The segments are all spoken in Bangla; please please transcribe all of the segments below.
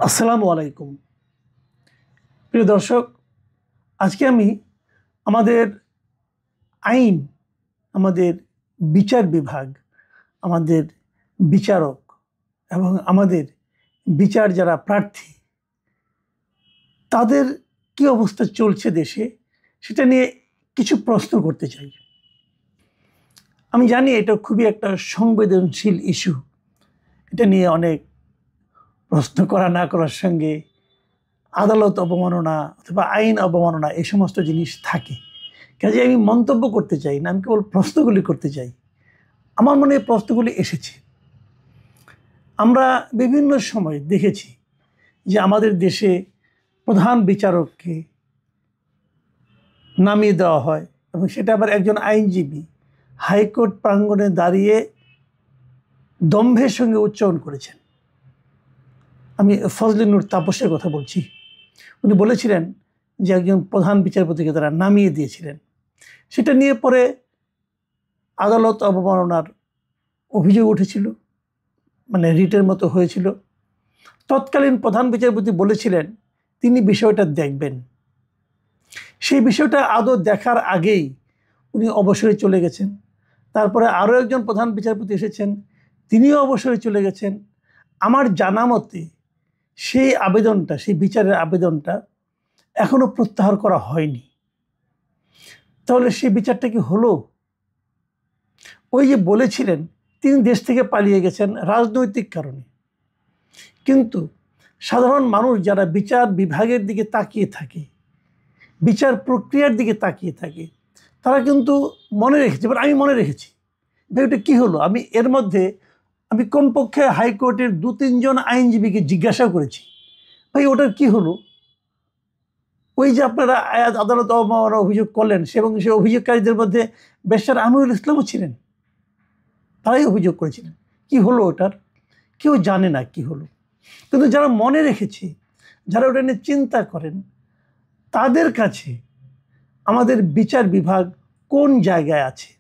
আসসালামু আলাইকুম প্রিয় দর্শক, আজকে আমি আমাদের আইন, আমাদের বিচার বিভাগ, আমাদের বিচারক এবং আমাদের বিচার যারা প্রার্থী তাদের কি অবস্থা চলছে দেশে সেটা নিয়ে কিছু প্রশ্ন করতে চাই। আমি জানি এটা খুবই একটা সংবেদনশীল ইস্যু। এটা নিয়ে অনেক প্রশ্ন করা না করার সঙ্গে আদালত অবমাননা অথবা আইন অবমাননা এই সমস্ত জিনিস থাকে। কাজে আমি মন্তব্য করতে চাই না, আমি কেবল প্রশ্নগুলি করতে চাই। আমার মনে এই প্রশ্নগুলি এসেছে। আমরা বিভিন্ন সময় দেখেছি যে আমাদের দেশে প্রধান বিচারককে নামিয়ে দেওয়া হয় এবং সেটা আবার একজন আইনজীবী হাইকোর্ট প্রাঙ্গণে দাঁড়িয়ে দম্ভের সঙ্গে উচ্চারণ করেছেন। আমি ফজলে নূর তাপসের কথা বলছি। উনি বলেছিলেন যে একজন প্রধান বিচারপতিকে তারা নামিয়ে দিয়েছিলেন। সেটা নিয়ে পরে আদালত অবমাননার অভিযোগ উঠেছিল, মানে রিটের মতো হয়েছিল। তৎকালীন প্রধান বিচারপতি বলেছিলেন তিনি বিষয়টা দেখবেন। সেই বিষয়টা আদৌ দেখার আগেই উনি অবসরে চলে গেছেন। তারপরে আরও একজন প্রধান বিচারপতি এসেছেন, তিনিও অবসরে চলে গেছেন। আমার জানা মতে সেই আবেদনটা, সেই বিচারের আবেদনটা এখনো প্রত্যাহার করা হয়নি। তাহলে সেই বিচারটা কি হলো? ওই যে বলেছিলেন তিনি দেশ থেকে পালিয়ে গেছেন রাজনৈতিক কারণে, কিন্তু সাধারণ মানুষ যারা বিচার বিভাগের দিকে তাকিয়ে থাকে, বিচার প্রক্রিয়ার দিকে তাকিয়ে থাকে, তারা কিন্তু মনে রেখেছে। এবার আমি মনে রেখেছি ভাই ওটা কী হলো। আমি এর মধ্যে কমপক্ষে হাইকোর্টের 2-3 জন আইনজীবীকে জিজ্ঞাসা করেছি, ভাই ওটার কি হলো? ওই যে আপনারা আদালত অবমাননা অভিযোগ করলেন এবং সে অভিযোগকারীদের মধ্যে ব্যারিস্টার আমিনুল ইসলামও ছিলেন, তারাই অভিযোগ করেছিলেন। কি হলো ওটার? কেউ জানে না কি হলো। কিন্তু যারা মনে রেখেছে, যারা ওটা নিয়ে চিন্তা করেন, তাদের কাছে আমাদের বিচার বিভাগ কোন জায়গায় আছে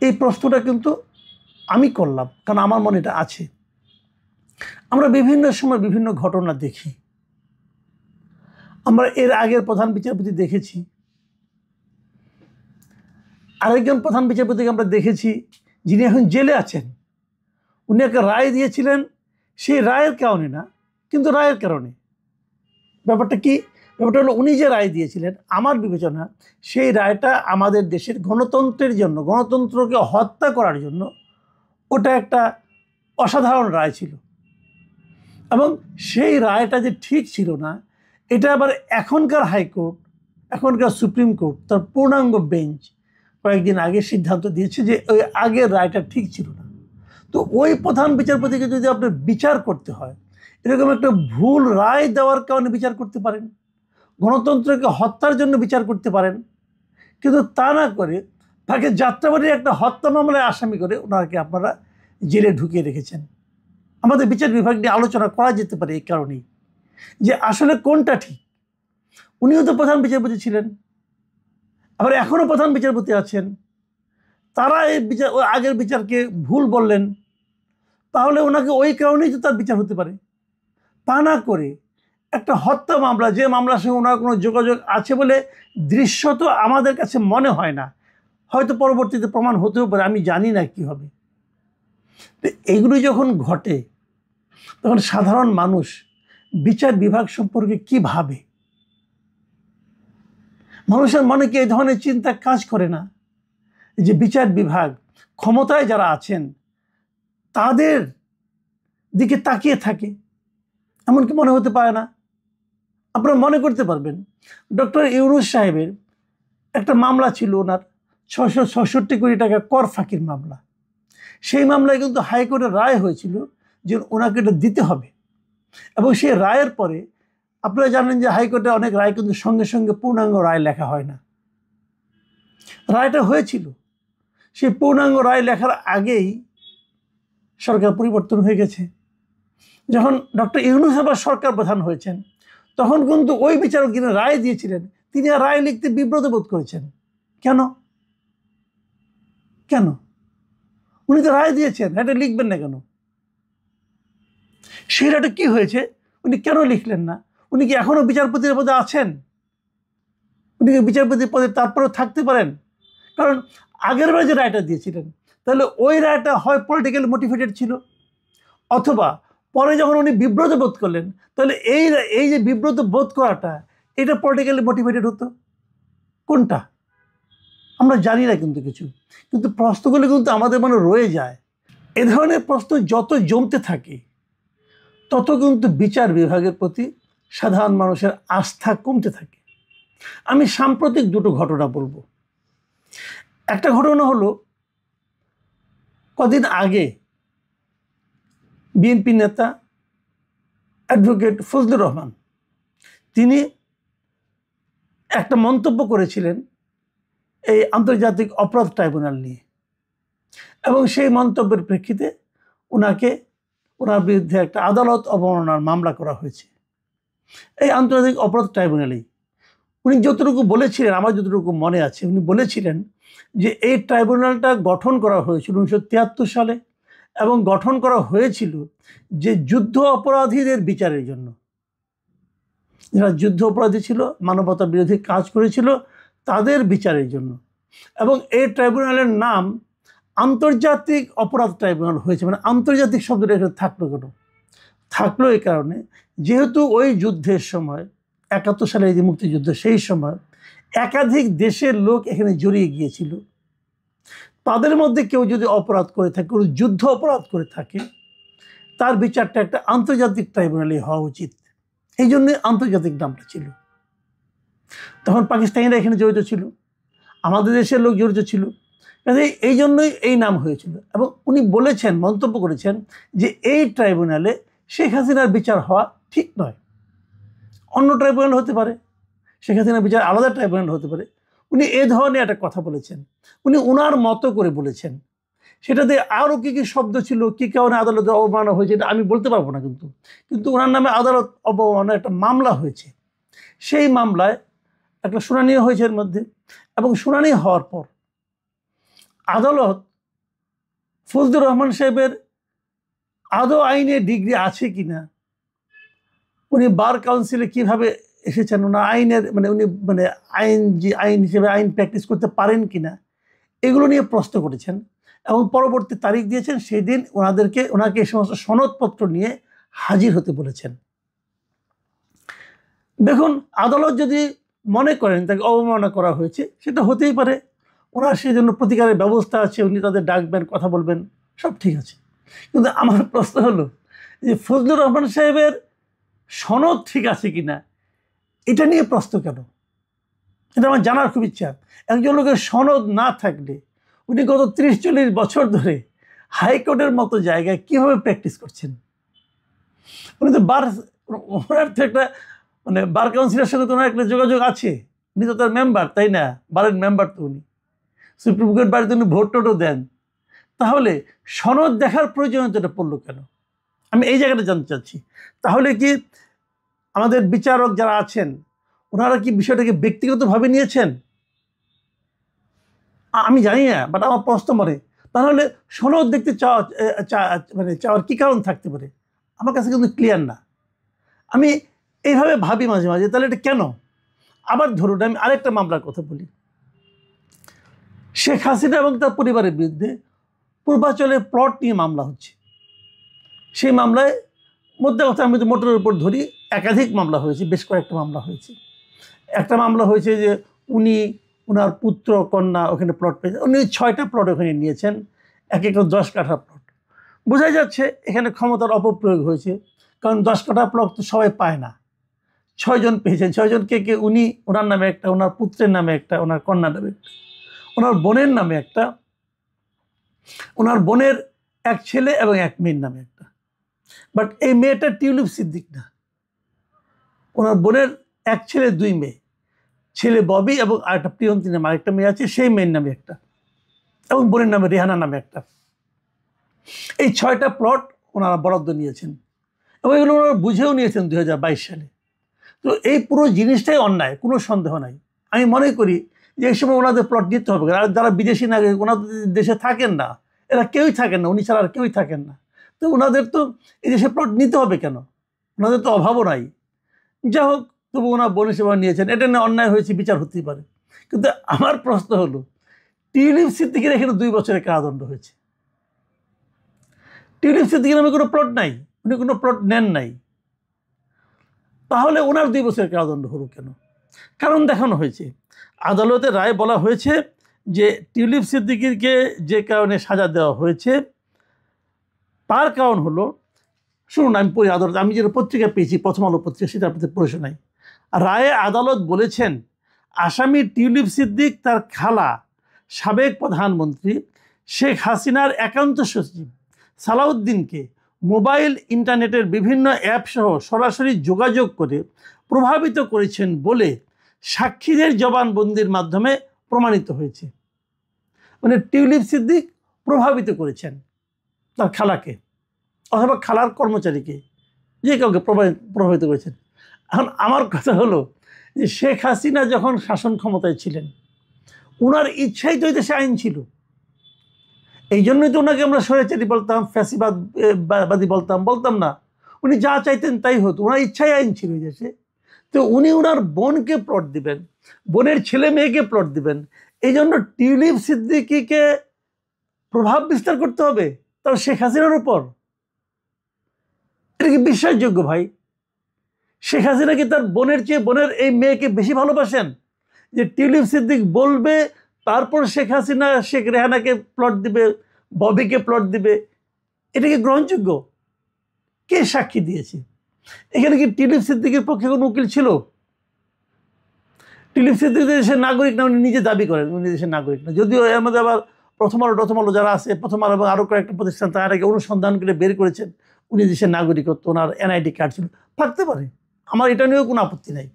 এই প্রশ্নটা কিন্তু আমি করলাম, কারণ আমার মনে এটা আছে। আমরা বিভিন্ন সময় বিভিন্ন ঘটনা দেখি। আমরা এর আগের প্রধান বিচারপতি দেখেছি, আরেকজন প্রধান বিচারপতিকে আমরা দেখেছি যিনি এখন জেলে আছেন। উনি একটা রায় দিয়েছিলেন, সেই রায়ের কারণে না, কিন্তু রায়ের কারণে। ব্যাপারটা কি? ব্যাপারটা হলো উনি যে রায় দিয়েছিলেন, আমার বিবেচনা সেই রায়টা আমাদের দেশের গণতন্ত্রের জন্য, গণতন্ত্রকে হত্যা করার জন্য ওটা একটা অসাধারণ রায় ছিল। এবং সেই রায়টা যে ঠিক ছিল না, এটা আবার এখনকার হাইকোর্ট, এখনকার সুপ্রিম কোর্ট, তার পূর্ণাঙ্গ বেঞ্চ কয়েকদিন আগে সিদ্ধান্ত দিয়েছে যে ওই আগের রায়টা ঠিক ছিল না। তো ওই প্রধান বিচারপতিকে যদি আপনার বিচার করতে হয়, এরকম একটা ভুল রায় দেওয়ার কারণে বিচার করতে পারেন, গণতন্ত্রকে হত্যার জন্য বিচার করতে পারেন, কিন্তু তা না করে তাকে যাত্রাবাড়ির একটা হত্যা মামলায় আসামি করে ওনাকে আপনারা জেলে ঢুকিয়ে রেখেছেন। আমাদের বিচার বিভাগ নিয়ে আলোচনা করা যেতে পারে এই কারণেই যে আসলে কোনটা ঠিক। উনিও তো প্রধান বিচারপতি ছিলেন, আবার এখনও প্রধান বিচারপতি আছেন। তারা এই বিচার, আগের বিচারকে ভুল বললেন, তাহলে ওনাকে ওই কারণেই তো তার বিচার হতে পারে। তা না করে একটা হত্যা মামলা, যে মামলার সঙ্গে ওনার কোনো যোগাযোগ আছে বলে দৃশ্যত আমাদের কাছে মনে হয় না, হয়তো পরবর্তীতে প্রমাণ হতেও পারে, আমি জানি না কি হবে। তো এগুলি যখন ঘটে তখন সাধারণ মানুষ বিচার বিভাগ সম্পর্কে কি ভাবে? মানুষের মনে কি এই ধরনের চিন্তা কাজ করে না যে বিচার বিভাগ, ক্ষমতায় যারা আছেন তাদের দিকে তাকিয়ে থাকে? এমনকি মনে হতে পারে না? আপনারা মনে করতে পারবেন ডক্টর ইউনূস সাহেবের একটা মামলা ছিল, ওনার 666 কোটি টাকা কর ফাঁকির মামলা। সেই মামলায় কিন্তু হাইকোর্টের রায় হয়েছিল যে ওনাকে এটা দিতে হবে। এবং সেই রায়ের পরে আপনারা জানেন যে হাইকোর্টে অনেক রায় কিন্তু সঙ্গে সঙ্গে পূর্ণাঙ্গ রায় লেখা হয় না। রায়টা হয়েছিল, সেই পূর্ণাঙ্গ রায় লেখার আগেই সরকার পরিবর্তন হয়ে গেছে। যখন ডক্টর ইউনূস আবার সরকার প্রধান হয়েছেন, তখন কিন্তু ওই বিচারক যিনি রায় দিয়েছিলেন তিনি আর রায় লিখতে বিব্রত বোধ করেছেন। কেন? কেন? উনি তো রায় দিয়েছেন, এটা লিখবেন না কেন? সেই রায়টা কী হয়েছে, উনি কেন লিখলেন না? উনি কি এখনও বিচারপতির পদে আছেন? উনি কি বিচারপতির পদে তারপরেও থাকতে পারেন? কারণ আগের বার যে রায়টা দিয়েছিলেন, তাহলে ওই রায়টা হয় পলিটিক্যাল মোটিভেটেড ছিল, অথবা পরে যখন উনি বিব্রত বোধ করলেন, তাহলে এই যে বিব্রত বোধ করাটা, এটা পলিটিক্যালি মোটিভেটেড হতো। কোনটা আমরা জানি না কিছু, কিন্তু প্রশ্নগুলো কিন্তু আমাদের মনে রয়ে যায়। এ ধরনের প্রশ্ন যত জমতে থাকে, তত কিন্তু বিচার বিভাগের প্রতি সাধারণ মানুষের আস্থা কমতে থাকে। আমি সাম্প্রতিক দুটো ঘটনা বলবো। একটা ঘটনা হলো, কদিন আগে বিএনপি নেতা অ্যাডভোকেট ফজলুর রহমান তিনি একটা মন্তব্য করেছিলেন এই আন্তর্জাতিক অপরাধ ট্রাইব্যুনাল নিয়ে, এবং সেই মন্তব্যের প্রেক্ষিতে ওনার বিরুদ্ধে একটা আদালত অবমাননার মামলা করা হয়েছে এই আন্তর্জাতিক অপরাধ ট্রাইব্যুনালেই। উনি যতটুকু বলেছিলেন, আমার যতটুকু মনে আছে, উনি বলেছিলেন যে এই ট্রাইব্যুনালটা গঠন করা হয়েছিল 1973 সালে, এবং গঠন করা হয়েছিল যে যুদ্ধ অপরাধীদের বিচারের জন্য, যারা যুদ্ধ অপরাধী ছিল, মানবতা বিরোধী কাজ করেছিল, তাদের বিচারের জন্য। এবং এই ট্রাইব্যুনালের নাম আন্তর্জাতিক অপরাধ ট্রাইব্যুনাল হয়েছে। মানে আন্তর্জাতিক শব্দটা এখানে থাকলো কেন? থাকলো এই কারণে, যেহেতু ওই যুদ্ধের সময় 71 সালের যে মুক্তিযুদ্ধ, সেই সময় একাধিক দেশের লোক এখানে জড়িয়ে গিয়েছিল। তাদের মধ্যে কেউ যদি অপরাধ করে থাকে, কোনো যুদ্ধ অপরাধ করে থাকে, তার বিচারটা একটা আন্তর্জাতিক ট্রাইব্যুনালে হওয়া উচিত। এই জন্যই আন্তর্জাতিক নামটা ছিল। তখন পাকিস্তানিরা এখানে জড়িত ছিল, আমাদের দেশের লোক জড়িত ছিল, এই জন্যই এই নাম হয়েছিল। এবং উনি বলেছেন, মন্তব্য করেছেন যে এই ট্রাইব্যুনালে শেখ হাসিনার বিচার হওয়া ঠিক নয়। অন্য ট্রাইব্যুনাল হতে পারে, শেখ হাসিনার বিচার আলাদা ট্রাইব্যুনাল হতে পারে। উনি এ ধরনের একটা কথা বলেছেন, উনি ওনার মতো করে বলেছেন। সেটাতে আরও কী কী শব্দ ছিল, কী কারণে আদালতে অবমাননা হয়েছে, এটা আমি বলতে পারবো না, কিন্তু ওনার নামে আদালত অবমাননার একটা মামলা হয়েছে। সেই মামলায় একটা শুনানি হয়েছে এর মধ্যে, এবং শুনানি হওয়ার পর আদালত ফজলুর রহমান সাহেবের আদৌ আইনে ডিগ্রি আছে কিনা, উনি বার কাউন্সিলে কিভাবে এসেছেন, ওনার আইনের উনি আইন হিসেবে আইন প্র্যাকটিস করতে পারেন কিনা, এগুলো নিয়ে প্রশ্ন করেছেন। এবং পরবর্তী তারিখ দিয়েছেন, সেই দিন ওনাকে এই সমস্ত সনদপত্র নিয়ে হাজির হতে বলেছেন। দেখুন, আদালত যদি মনে করেন তাকে অবমাননা করা হয়েছে, সেটা হতেই পারে, ওনার সেই জন্য প্রতিকারের ব্যবস্থা আছে, উনি তাদের ডাকবেন, কথা বলবেন, সব ঠিক আছে। কিন্তু আমার প্রশ্ন হলো যে ফজলুর রহমান সাহেবের সনদ ঠিক আছে কিনা, এটা নিয়ে প্রশ্ন কেন? এটা আমার জানার খুব ইচ্ছা। একজন লোকের সনদ না থাকলে উনি গত 30-40 বছর ধরে হাইকোর্টের মতো জায়গায় কীভাবে প্র্যাকটিস করছেন? উনি তো ওনার তো একটা বার কাউন্সিলের সাথে তো ওনার একটা যোগাযোগ আছে, উনি তো তার মেম্বার, তাই না? বারের মেম্বার তো উনি, সুপ্রিম কোর্ট বাড়িতে উনি ভোট টোটও দেন। তাহলে সনদ দেখার প্রয়োজনীয়তাটা পড়লো কেন? আমি এই জায়গাটা জানতে চাচ্ছি। তাহলে কি আমাদের বিচারক যারা আছেন, ওনারা কি বিষয়টাকে ব্যক্তিগতভাবে নিয়েছেন? আমি জানি না, বাট আমার প্রশ্ন মনে, তাহলে সনদ দেখতে চাওয়ার কী কারণ থাকতে পারে? আমার কাছে কিন্তু ক্লিয়ার না। আমি এইভাবে ভাবি মাঝে মাঝে, তাহলে এটা কেন? আবার ধরুন, আমি আরেকটা মামলার কথা বলি। শেখ হাসিনা এবং তার পরিবারের বিরুদ্ধে পূর্বাঞ্চলের প্লট নিয়ে মামলা হচ্ছে। সেই মামলায় মধ্যে কথা আমি তো মোটরের উপর ধরি, একাধিক মামলা হয়েছে, বেশ কয়েকটা মামলা হয়েছে। একটা মামলা হয়েছে যে ওনার পুত্র কন্যা ওখানে প্লট পেয়েছে, উনি 6টা প্লট ওখানে নিয়েছেন, এক একটা 10 কাঠা প্লট। বোঝা যাচ্ছে এখানে ক্ষমতার অপপ্রয়োগ হয়েছে, কারণ 10 কাঠা প্লট তো সবাই পায় না। 6 জন পেয়েছেন। 6 জনকে উনি, ওনার নামে একটা, ওনার পুত্রের নামে একটা, ওনার কন্যার নামে একটা, ওনার বোনের নামে একটা, ওনার বোনের এক ছেলে এবং এক মেয়ের নামে একটা। বাট এই মেয়েটা টিউলিপ সিদ্দিক না, ওনার বোনের এক ছেলে 2 মেয়ে, ছেলে ববি এবং আরেকটা প্রিয়ন্তী নামে আরেকটা মেয়ে আছে, সেই মেয়ের নামে একটা, এবং বোনের নামে রেহানা নামে একটা। এই 6টা প্লট ওনারা বরাদ্দ নিয়েছেন, এবং এগুলো ওনারা বুঝেও নিয়েছেন 2022 সালে। তো এই পুরো জিনিসটাই অন্যায়, কোনো সন্দেহ নাই। আমি মনে করি যে এই সময় ওনাদের প্লট নিতে হবে। আর যারা বিদেশি নাগরিক, ওনাদের দেশে থাকেন না, এরা কেউই থাকেন না, উনি ছাড়া আর কেউই থাকেন না, তো ওনাদের তো এই দেশে প্লট নিতে হবে কেন? ওনাদের তো অভাবও নাই। যা হোক, তবু ওনার বোন সেবা নিয়েছেন, এটা নিয়ে অন্যায় হয়েছে, বিচার হতেই পারে। কিন্তু আমার প্রশ্ন হলো, টিউলিপ সিদ্দিকীর এখানে 2 বছরের কারাদণ্ড হয়েছে। টিউলিপ সিদ্দিকীর নামে কোনো প্লট নাই, উনি কোনো প্লট নেন নাই, তাহলে ওনার 2 বছরের কারাদণ্ড হলো কেন? কারণ দেখানো হয়েছে, আদালতের রায় বলা হয়েছে যে টিউলিপ সিদ্দিকীকে যে কারণে সাজা দেওয়া হয়েছে তার কারণ হলো, শুনুন আমি পড়ি আদালত, আমি যেটা পত্রিকা পেয়েছি, প্রথম আলো পত্রিকা, সেটা আপনাদের পড়ে শোনাই। রায়ে আদালত বলেছেন, আসামি টিউলিপ সিদ্দিক তার খালা সাবেক প্রধানমন্ত্রী শেখ হাসিনার একান্ত সচিব সালাউদ্দিনকে মোবাইল ইন্টারনেটের বিভিন্ন অ্যাপ সহ সরাসরি যোগাযোগ করে প্রভাবিত করেছেন বলে সাক্ষীদের জবানবন্দির মাধ্যমে প্রমাণিত হয়েছে। মানে টিউলিপ সিদ্দিক প্রভাবিত করেছেন তার খালাকে অথবা খালার কর্মচারীকে, যে কাউকে প্রভাবিত করেছেন। এখন আমার কথা হলো যে শেখ হাসিনা যখন শাসন ক্ষমতায় ছিলেন, ওনার ইচ্ছাই তো দেশে আইন ছিল, এই জন্যই তো ওনাকে আমরা স্বৈরাচারী বলতাম, ফ্যাসিবাদী বলতাম না। উনি যা চাইতেন তাই হতো, ওনার ইচ্ছাই আইন ছিল এই দেশে। তো উনি ওনার বোনকে প্লট দিবেন, বোনের ছেলে মেয়েকে প্লট দিবেন, এই জন্য টিউলিপ সিদ্দিকীকে প্রভাব বিস্তার করতে হবে তার শেখ হাসিনার উপর? এটা কি বিশ্বাসযোগ্য ভাই? শেখ হাসিনা কি তার বোনের চেয়ে বোনের এই মেয়েকে বেশি ভালোবাসেন যে টিউলিপ সিদ্দিক বলবে তারপর শেখ হাসিনা শেখ রেহানাকে প্লট দিবে, ববিকে প্লট দিবে? এটা কি গ্রহণযোগ্য? কে সাক্ষী দিয়েছে? এখানে কি টিউলিপ সিদ্দিকের পক্ষে কোনো উকিল ছিল? টিউলিপ সিদ্দিক দেশের নাগরিক না, উনি নিজে দাবি করেন উনি দেশের নাগরিক না। যদিও এর মধ্যে আবার প্রথম আলো যারা আছে, প্রথম আলো এবং আরও কয়েকটা প্রতিষ্ঠান তার আগে অনুসন্ধান করে বের করেছেন উনি দেশের নাগরিকত্ব, ওনার এনআইডি কার্ড ছিল, থাকতে পারে, আমার এটা নিয়েও কোনো আপত্তি নাই।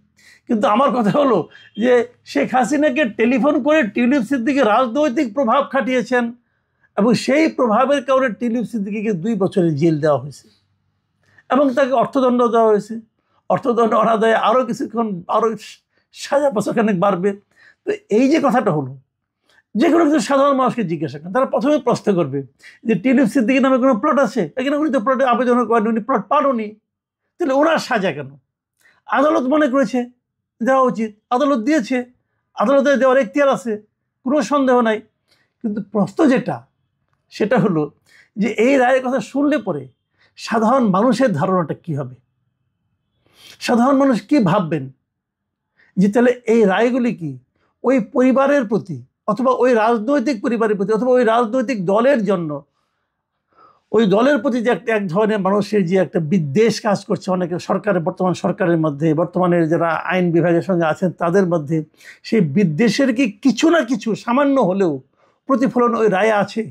কিন্তু আমার কথা হলো যে শেখ হাসিনাকে টেলিফোন করে টিউলিপ সিদ্দিকের রাজনৈতিক প্রভাব খাটিয়েছেন এবং সেই প্রভাবের কারণে টিউলিপ সিদ্দিকীকে 2 বছরের জেল দেওয়া হয়েছে এবং তাকে অর্থদণ্ড দেওয়া হয়েছে। অর্থদণ্ড অনাদায়ে আরও কিছুক্ষণ, আরও সাজা বছরখানেক বাড়বে। তো এই যে কথাটা হলো, যে কোনো কিছু সাধারণ মানুষকে জিজ্ঞাসা করেন, তারা প্রথমে প্রশ্ন করবে যে টিউলিপ সিদ্দিকীর নামে কোনো প্লট আছে? এখানে উনি তো প্লটে আবেদন করেন, উনি প্লট পাননি, তাহলে ওনার সাজা কেন? আদালত মনে করেছে দেওয়া উচিত, আদালত দিয়েছে, আদালতে দেওয়ার এখতিয়ার আছে, কোনো সন্দেহ নাই। কিন্তু প্রশ্ন যেটা, সেটা হলো যে এই রায়ের কথা শুনলে পরে সাধারণ মানুষের ধারণাটা কি হবে? সাধারণ মানুষ কি ভাববেন? যে তাহলে এই রায়গুলি কি ওই পরিবারের প্রতি অথবা ওই রাজনৈতিক পরিবারের প্রতি অথবা ওই রাজনৈতিক দলের জন্য, ওই দলের প্রতি যে এক ধরনের মানুষের যে একটা বিদ্বেষ কাজ করছে অনেকে সরকারের, বর্তমান সরকারের মধ্যে, বর্তমানের যারা আইন বিভাগের সঙ্গে আছেন তাদের মধ্যে, সেই বিদ্বেষের কি কিছু না কিছু সামান্য হলেও প্রতিফলন ওই রায়ে আছে?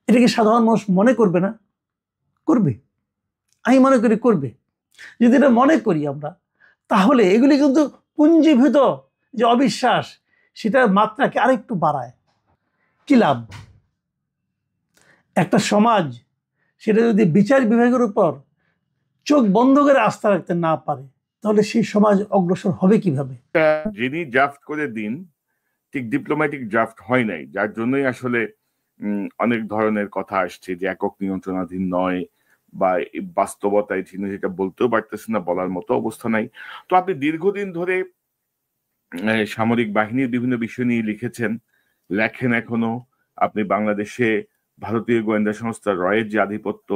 এটা কি সাধারণ মানুষ মনে করবে না? করবে, আমি মনে করি করবে। যদি এটা মনে করি আমরা, তাহলে এগুলি কিন্তু পুঞ্জীভূত যে অবিশ্বাস, সেটার মাত্রাকে আরেকটু বাড়ায়। কি লাভ? একটা সমাজ সেটা যদি বিচার বিভাগের উপর চোখ বন্ধ করে আস্থা রাখতে না পারে, তাহলে সেই সমাজ অগ্রসর হবে কিভাবে? যিনি ড্রাফট করে দিন, ঠিক ডিপ্লোম্যাটিক ড্রাফট হয় নাই, যার জন্যই আসলে অনেক ধরনের কথা আসছে যে একক নিয়ন্ত্রণাধীন নয়, বা বাস্তবতায় তিনি সেটা বলতেও পারতেছেন না, বলার মতো অবস্থা নাই। তো আপনি দীর্ঘদিন ধরে সামরিক বাহিনীর বিভিন্ন বিষয় নিয়ে লিখেছেন, লেখেন এখনো। আপনি বাংলাদেশে ভারতীয় গোয়েন্দা সংস্থা রয়ের যে আধিপত্য,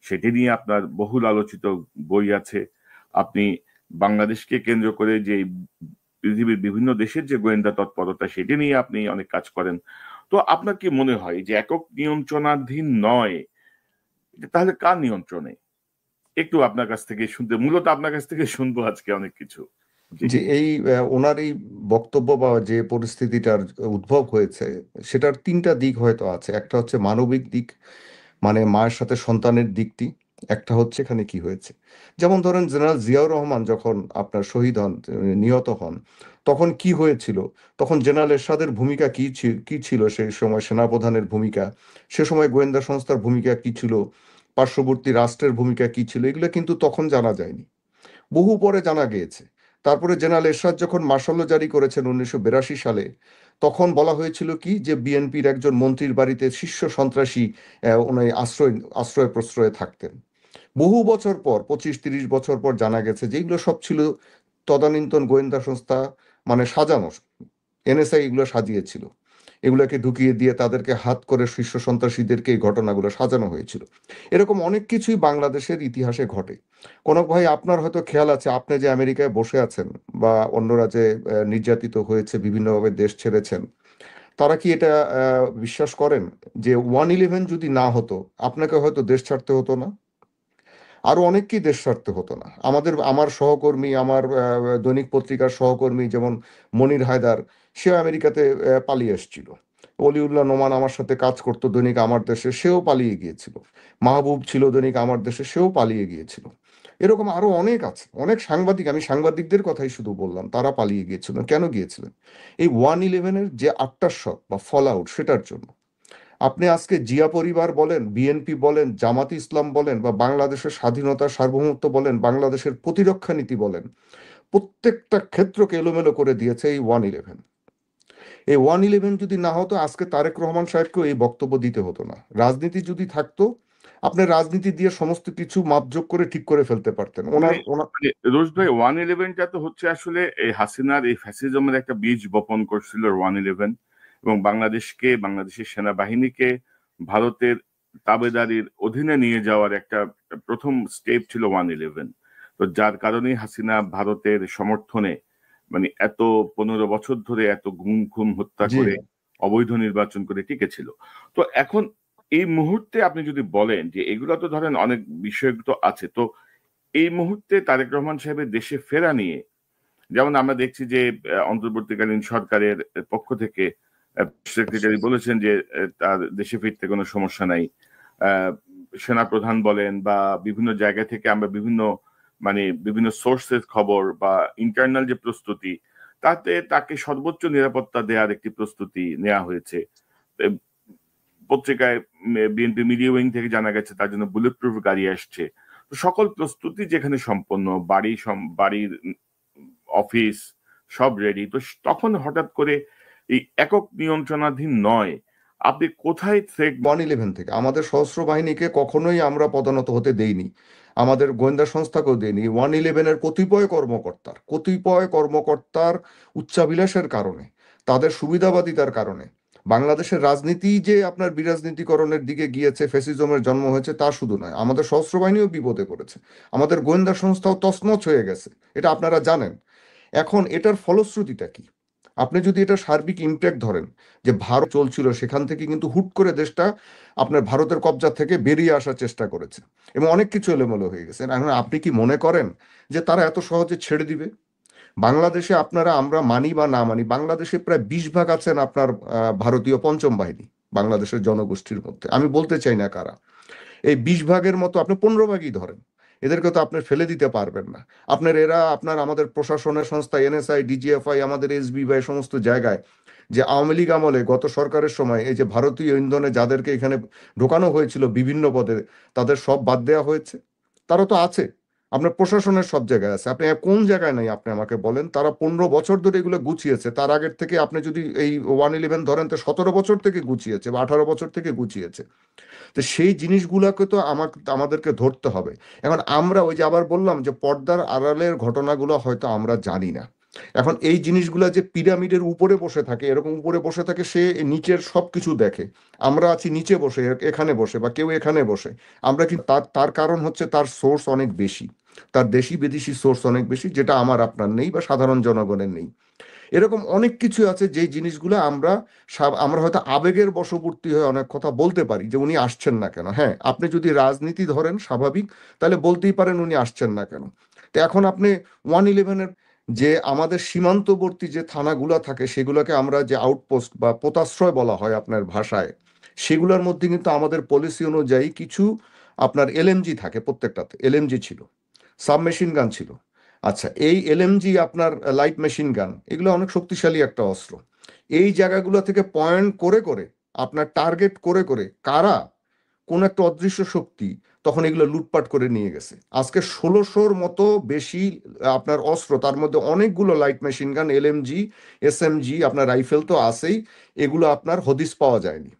সেটি নিয়ে আপনার বহুল আলোচিত বই আছে। আপনি বাংলাদেশকে কেন্দ্র করে যে পৃথিবীর বিভিন্ন দেশের যে গোয়েন্দা তৎপরতা, সেটি নিয়ে আপনি অনেক কাজ করেন। তো আপনার কি মনে হয় যে একক নিয়ন্ত্রণাধীন নয়, তাহলে কার নিয়ন্ত্রণে? একটু আপনার কাছ থেকে শুনতে, মূলত আপনার কাছ থেকে শুনবো আজকে অনেক কিছু। যে এই ওনার এই বক্তব্য বা যে পরিস্থিতিটার উদ্ভব হয়েছে, সেটার 3টা দিক হয়তো আছে। একটা হচ্ছে মানবিক দিক, মানে মায়ের সাথে সন্তানের দিকটি। একটা হচ্ছে এখানে কি হয়েছে, যেমন ধরেন জেনারেল জিয়াউর রহমান যখন আপনার শহীদ হন, নিহত হন, তখন কি হয়েছিল, তখন জেনারেল এরশাদের ভূমিকা কি ছিল সেই সময়, সেনাপ্রধানের ভূমিকা, সে সময় গোয়েন্দা সংস্থার ভূমিকা কি ছিল, পার্শ্ববর্তী রাষ্ট্রের ভূমিকা কি ছিল, এগুলো কিন্তু তখন জানা যায়নি, বহু পরে জানা গিয়েছে। তারপরে জেনারেল এরশাদ যখন মার্শাল ল জারি করেছেন 1982 সালে, তখন বলা হয়েছিল কি যে বিএনপির একজন মন্ত্রীর বাড়িতে শীর্ষ সন্ত্রাসী উনি আশ্রয় প্রশ্রয়ে থাকতেন। বহু বছর পর, 25-30 বছর পর জানা গেছে যে এগুলো সব ছিল তদানীন্তন গোয়েন্দা সংস্থা, মানে সাজানো, এনএসআই এগুলো সাজিয়েছিল, এগুলোকে ঢুকিয়ে দিয়ে তাদেরকে হাত করে শীর্ষ সন্ত্রাসীদেরকে এই ঘটনাগুলো সাজানো হয়েছিল। এরকম অনেক কিছুই বাংলাদেশের ইতিহাসে ঘটে। কনক ভাই, আপনার হয়তো খেয়াল আছে, আপনি যে আমেরিকায় বসে আছেন বা অন্যরা যে নির্যাতিত হয়েছে, বিভিন্নভাবে দেশ ছেড়েছেন, তারা কি এটা বিশ্বাস করেন যে 1/11 যদি না হতো আপনাকে হয়তো দেশ ছাড়তে হতো না, আরো অনেককেই দেশ ছাড়তে হতো না? আমার সহকর্মী, আমার দৈনিক পত্রিকার সহকর্মী যেমন মনির হায়দার, সেও আমেরিকাতে পালিয়ে এসেছিল। অলিউল্লাহ নোমান আমার সাথে কাজ করতো দৈনিক আমার দেশে, সেও পালিয়ে গিয়েছিল। মাহবুব ছিল দৈনিক আমার দেশে, সেও পালিয়ে গিয়েছিল। এরকম আরো অনেক আছে, অনেক সাংবাদিক, আমি সাংবাদিকদের কথাই শুধু বললাম, তারা পালিয়ে গিয়েছিলেন। কেন গিয়েছিলেন? এই 1/11-এর যে আফটার শক বা ফল আউট, সেটার জন্য। আপনি আজকে জিয়া পরিবার বলেন, বিএনপি বলেন, জামাত ইসলাম বলেন, বা বাংলাদেশের স্বাধীনতা সার্বভৌমত্ব বলেন, বাংলাদেশের প্রতিরক্ষা নীতি বলেন, প্রত্যেকটা ক্ষেত্রকে এলোমেলো করে দিয়েছে এই 1/11। এই 1/11 যদি না হতো আজকে তারেক রহমান সাহেবকেও এই বক্তব্য দিতে হতো না। রাজনীতি যদি থাকতো, আপনি রাজনীতি দিয়ে সমস্ত কিছু মাপজোক করে ঠিক করে ফেলতে পারতেন। মানে ওনার মানে রোজ ভাই, 1/11টা তো হচ্ছে আসলে এই হাসিনার এই ফ্যাসিজমের একটা বীজ বপন করছিল 1/11, এবং বাংলাদেশের সেনাবাহিনীকে ভারতের তাবেদারির অধীনে নিয়ে যাওয়ার একটা প্রথম স্টেপ ছিল 1/11। তো যার কারণেই হাসিনা ভারতের সমর্থনে, মানে এত 15 বছর ধরে এত গুম খুন হত্যা জি, করে অবৈধ নির্বাচন করে টিকেছিল। তো এখন এই মুহূর্তে আপনি যদি বলেন যে এগুলো তো ধরেন অনেক বিষয় তো আছে, তো এই মুহূর্তে তারেক রহমান সাহেবের দেশে ফেরা নিয়ে যেমন আমরা দেখছি যে অন্তর্বর্তীকালীন সরকারের পক্ষ থেকে সেক্রেটারি বলেছেন যে তার দেশে ফিরতে কোনো সমস্যা নাই। সেনাপ্রধান বলেন বা বিভিন্ন জায়গা থেকে আমরা বিভিন্ন সোর্সের খবর বা ইন্টারনাল যে প্রস্তুতি, তাতে তাকে সর্বোচ্চ নিরাপত্তা দেওয়ার একটি প্রস্তুতি নেওয়া হয়েছে। পত্রিকায় বিএনপি মিডিয়া উইং থেকে জানা গেছে তার জন্য বুলেট প্রুফ গাড়ি আসছে। তো সকল প্রস্তুতি যেখানে সম্পন্ন, বাড়ির অফিস সব রেডি, তো তখন হঠাৎ করে এই একক নিয়ন্ত্রণাধীন নয়, আপনি কোথায় থ্রেট? 1/11 থেকে আমাদের সশস্ত্র বাহিনীকে কখনোই আমরা পদোন্নত হতে দেইনি, আমাদের গোয়েন্দা সংস্থাকেও দেইনি। 1/11-এর কতিপয় কর্মকর্তার উচ্চাভিলাষের কারণে, তাদের সুবিধাবাদিতার কারণে বাংলাদেশের রাজনীতি যে আপনার বিরাজনীতিকরণের দিকে গিয়েছে, ফ্যাসিজমের জন্ম হয়েছে, তা শুধু নয়, আমাদের সশস্ত্র বাহিনীও বিপদে পড়েছে, আমাদের গোয়েন্দা সংস্থাও তছনছ হয়ে গেছে, এটা আপনারা জানেন। এখন এটার ফলশ্রুতিটা কি? আপনি যদি এটা সার্বিক ইমপ্যাক্ট ধরেন, যে ভারত চলছিল, সেখান থেকে কিন্তু হুট করে দেশটা আপনার ভারতের কবজা থেকে বেরিয়ে আসার চেষ্টা করেছে এবং অনেক কিছু এলোমেলো হয়ে গেছে। এখন আপনি কি মনে করেন যে তারা এত সহজে ছেড়ে দিবে? বাংলাদেশে আপনারা, আমরা মানি বা না মানি, বাংলাদেশে প্রায় 20 ভাগ আছেন আপনার ভারতীয় পঞ্চম বাহিনী বাংলাদেশের জনগোষ্ঠীর মধ্যে। আমি বলতে চাই না কারা। এই 20 ভাগের মতো আপনি 15 ভাগই ধরেন, এদেরকে তো আপনি ফেলে দিতে পারবেন না। আমাদের প্রশাসনের সংস্থা এনএসআই, ডিজিএফআই, আমাদের এসবিআই, সমস্ত জায়গায় যে আওয়ামী লীগ আমলে গত সরকারের সময় এই যে ভারতীয় ইন্ধনে যাদেরকে এখানে ঢোকানো হয়েছিল বিভিন্ন পদে, তাদের সব বাদ দেওয়া হয়েছে। তারা তো আছে, আপনার প্রশাসনের সব জায়গায় আছে। আপনি কোন জায়গায় নাই আপনি আমাকে বলেন। তারা 15 বছর ধরে এগুলো গুছিয়েছে। তার আগের থেকে আপনি যদি এই 1/11 ধরেন, তো 17 বছর থেকে গুছিয়েছে বা 18 বছর থেকে গুছিয়েছে। তো সেই জিনিসগুলোকে তো আমাদেরকে ধরতে হবে। এখন আমরা ওই যে আবার বললাম যে পর্দার আড়ালের ঘটনাগুলো হয়তো আমরা জানি না। এখন এই জিনিসগুলো যে পিরামিডের উপরে বসে থাকে, এরকম উপরে বসে থাকে, সে নিচের সবকিছু দেখে। আমরা আছি নিচে বসে, এখানে বসে, বা কেউ এখানে বসে। আমরা কিন্তু তার তার কারণ হচ্ছে তার সোর্স অনেক বেশি, তার দেশি বিদেশি সোর্স অনেক বেশি, যেটা আমার আপনার নেই বা সাধারণ জনগণের নেই। এরকম অনেক কিছু আছে যেই জিনিসগুলো আমরা হয়তো আবেগের বশবর্তী হয়ে অনেক কথা বলতে পারি যে উনি আসছেন না কেন। হ্যাঁ, আপনি যদি রাজনীতি ধরেন স্বাভাবিক, তাহলে বলতেই পারেন উনি আসছেন না কেন। তো এখন আপনি 1/11-এর যে আমাদের সীমান্তবর্তী যে থানাগুলো থাকে, সেগুলোকে আমরা যে আউটপোস্ট বা পোতাশ্রয় বলা হয় আপনার ভাষায়, সেগুলোর মধ্যে কিন্তু আমাদের পলিসি অনুযায়ী কিছু আপনার এলএমজি থাকে, প্রত্যেকটাতে এলএমজি ছিল, সাবমেশিন গান ছিল। আচ্ছা, এই এলএমজি আপনার লাইট মেশিন গান, এগুলো অনেক শক্তিশালী একটা অস্ত্র। এই জায়গাগুলো থেকে পয়েন্ট করে করে, আপনার টার্গেট করে করে, কারা কোন একটা অদৃশ্য শক্তি তখন এগুলো লুটপাট করে নিয়ে গেছে। আজকে 1600-র মতো বেশি আপনার অস্ত্র, তার মধ্যে অনেকগুলো light machine gun, LMG, SMG, আপনার রাইফেল তো আছেই, এগুলো আপনার হদিস পাওয়া যায়নি।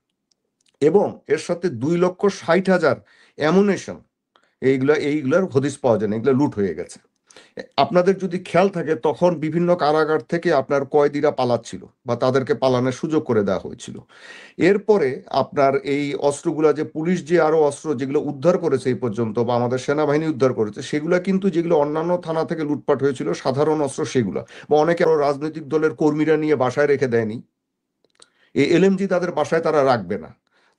এবং এর সাথে 2,60,000 অ্যামুনেশন, এইগুলার হদিস পাওয়া যায় না, এগুলো লুট হয়ে গেছে। আপনাদের যদি খেয়াল থাকে, তখন বিভিন্ন কারাগার থেকে আপনার কয়েদিরা পালাচ্ছিল বা তাদেরকে পালানোর সুযোগ করে দেওয়া হয়েছিল। এরপরে আপনার এই অস্ত্রগুলা যে পুলিশ যে আরো অস্ত্র যেগুলো উদ্ধার করেছে এই পর্যন্ত, বা আমাদের সেনাবাহিনী উদ্ধার করেছে, সেগুলা কিন্তু যেগুলো অন্যান্য থানা থেকে লুটপাট হয়েছিল সাধারণ অস্ত্র, সেগুলা বা অনেকে আরো রাজনৈতিক দলের কর্মীরা নিয়ে বাসায় রেখে দেয়নি। এই এলএমজি তাদের বাসায় তারা রাখবে না,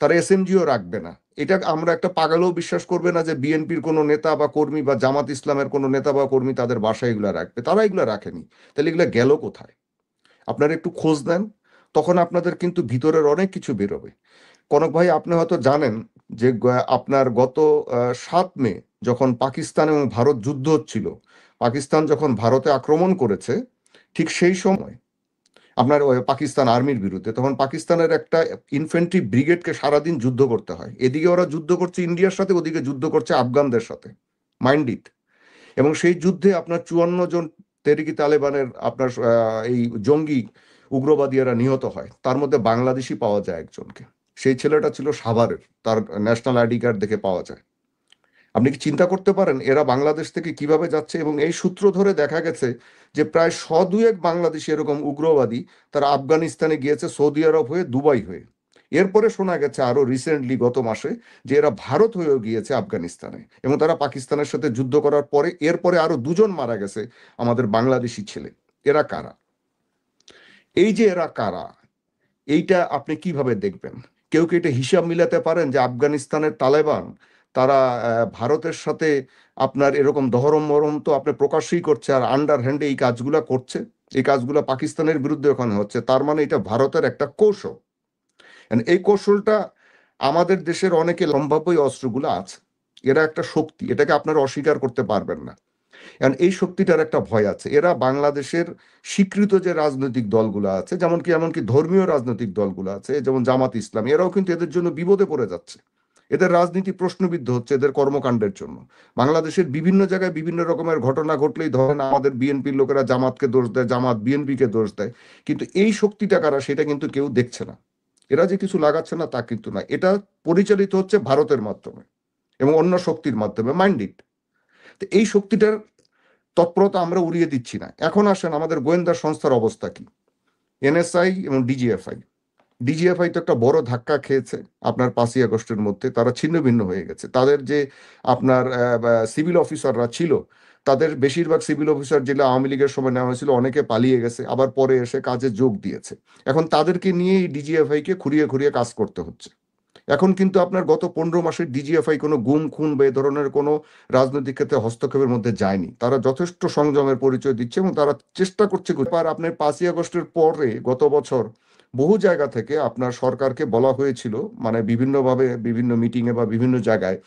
তারা এসএমজিও রাখবে না। এটা আমরা একটা পাগালেও বিশ্বাস করবে না যে বিএনপির কোনো নেতা বা কর্মী বা জামাত ইসলামের কোনো নেতা বা কর্মী তাদের বাসায় এগুলা রাখবে। তারা এগুলা রাখেনি। তাহলে এগুলা গেল কোথায়? আপনারা একটু খোঁজ নেন, তখন আপনাদের কিন্তু ভিতরের অনেক কিছু বেরোবে। কনক ভাই, আপনি হয়তো জানেন যে আপনার গত 7 মে যখন পাকিস্তান এবং ভারত যুদ্ধ হচ্ছিল, পাকিস্তান যখন ভারতে আক্রমণ করেছে, ঠিক সেই সময় আপনার ওই পাকিস্তান আর্মির বিরুদ্ধে, তখন পাকিস্তানের একটা ইনফ্যান্ট্রি ব্রিগেডকে সারাদিন যুদ্ধ করতে হয়। এদিকে ওরা যুদ্ধ করছে ইন্ডিয়ার সাথে, ওদিকে যুদ্ধ করছে আফগানদের সাথে, মাইন্ড ইট। এবং সেই যুদ্ধে আপনার 54 জন তেহরিকি তালেবানের আপনার এই জঙ্গি উগ্রবাদীরা নিহত হয়, তার মধ্যে বাংলাদেশি পাওয়া যায় একজনকে। সেই ছেলেটা ছিল সাভারের, তার ন্যাশনাল আইডি কার্ড দেখে পাওয়া যায়। আপনি কি চিন্তা করতে পারেন এরা বাংলাদেশ থেকে কিভাবে যাচ্ছে? এবং এই সূত্র ধরে দেখা গেছে যে প্রায় 100-2 বাংলাদেশি এরকম উগ্রবাদী তারা আফগানিস্তানে গিয়েছে, সৌদি আরব হয়ে, দুবাই হয়ে। এরপরে শোনা গেছে আরো রিসেন্টলি গত মাসে যে এরা ভারত হয়েও গিয়েছে আফগানিস্তানে, এবং তারা পাকিস্তানের সাথে যুদ্ধ করার পরে এরপরে আরো 2 জন মারা গেছে আমাদের বাংলাদেশি ছেলে। এরা কারা? এই যে এরা কারা, এইটা আপনি কিভাবে দেখবেন? কেউ কি এটা হিসাব মিলাতে পারেন যে আফগানিস্তানের তালেবান তারা ভারতের সাথে আপনার এরকম দহরম মরম তো আপনি প্রকাশ্যই করছে, আর আন্ডার হ্যান্ডে এই কাজগুলা করছে, এই কাজগুলো পাকিস্তানের বিরুদ্ধে ওখানে হচ্ছে, তার মানে এটা ভারতের একটা কৌশল। And এই কৌশলটা আমাদের দেশের অনেকে সম্ভাব্য অস্ত্রগুলো আছে, এরা একটা শক্তি, এটাকে আপনারা অস্বীকার করতে পারবেন না। কারণ এই শক্তিটার একটা ভয় আছে। এরা বাংলাদেশের স্বীকৃত যে রাজনৈতিক দলগুলো আছে, এমনকি ধর্মীয় রাজনৈতিক দলগুলো আছে, যেমন জামাত ইসলাম, এরাও কিন্তু এদের জন্য বিপদে পড়ে যাচ্ছে। এদের রাজনীতি প্রশ্নবিদ্ধ হচ্ছে এদের কর্মকাণ্ডের জন্য। বাংলাদেশের বিভিন্ন জায়গায় বিভিন্ন রকমের ঘটনা ঘটলেই ধরেন আমাদের বিএনপির লোকেরা জামাতকে দোষ দেয়, জামাত বিএনপিকে দোষ দেয়, কিন্তু এই শক্তিটা কারা সেটা কিন্তু কেউ দেখছে না। এরা যে কিছু লাগাচ্ছে না তা কিন্তু না, এটা পরিচালিত হচ্ছে ভারতের মাধ্যমে এবং অন্য শক্তির মাধ্যমে, মাইন্ড ইট। তো এই শক্তিটার তৎপরতা আমরা উড়িয়ে দিচ্ছি না। এখন আসেন আমাদের গোয়েন্দা সংস্থার অবস্থা কি। এনএসআই এবং ডিজিএফআই তো একটা বড় ধাক্কা খেয়েছে আপনার 5ই আগস্টের মধ্যে, তারা ছিন্ন ভিন্ন হয়ে গেছে। তাদের যে আপনার সিভিল অফিসাররা ছিল, তাদের বেশিরভাগ সিভিল অফিসার যেগুলো আওয়ামী লীগের সময় নেওয়া হয়েছিল, অনেকে পালিয়ে গেছে, আবার পরে এসে কাজে যোগ দিয়েছে। এখন তাদেরকে নিয়ে এই ডিজিএফআই কে খুঁড়িয়ে খুঁড়িয়ে কাজ করতে হচ্ছে। এখন কিন্তু আপনার গত 15 মাসের ডিজিএফআই কোনো গুম খুন বা এ ধরনের কোনো রাজনৈতিক ক্ষেত্রে হস্তক্ষেপের মধ্যে যায়নি। তারা যথেষ্ট সংযমের পরিচয় দিচ্ছে এবং তারা চেষ্টা করছে। আপনার 5ই আগস্টের পরে গত বছর বহু জায়গা থেকে আপনার সরকারকে বলা হয়েছিল, মানে বিভিন্নভাবে বিভিন্ন মিটিংয়ে বা বিভিন্ন জায়গায়,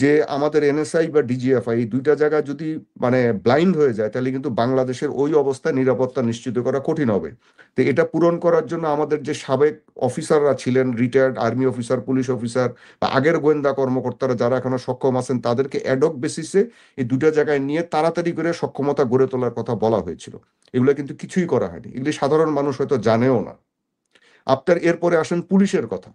যে আমাদের এনএসআই বা ডিজিএফআই এই দুইটা জায়গায় যদি মানে ব্লাইন্ড হয়ে যায়, তাহলে কিন্তু বাংলাদেশের ওই অবস্থায় নিরাপত্তা নিশ্চিত করা কঠিন হবে। তো এটা পূরণ করার জন্য আমাদের যে সাবেক অফিসাররা ছিলেন, retired army officer, police officer বা আগের গোয়েন্দা কর্মকর্তারা যারা এখনো সক্ষম আছেন, তাদেরকে অ্যাডক বেসিসে এই দুটো জায়গায় নিয়ে তাড়াতাড়ি করে সক্ষমতা গড়ে তোলার কথা বলা হয়েছিল। এগুলো কিন্তু কিছুই করা হয়নি, এগুলি সাধারণ মানুষ হয়তো জানেও না। আপনার এরপরে আসেন পুলিশের কথা।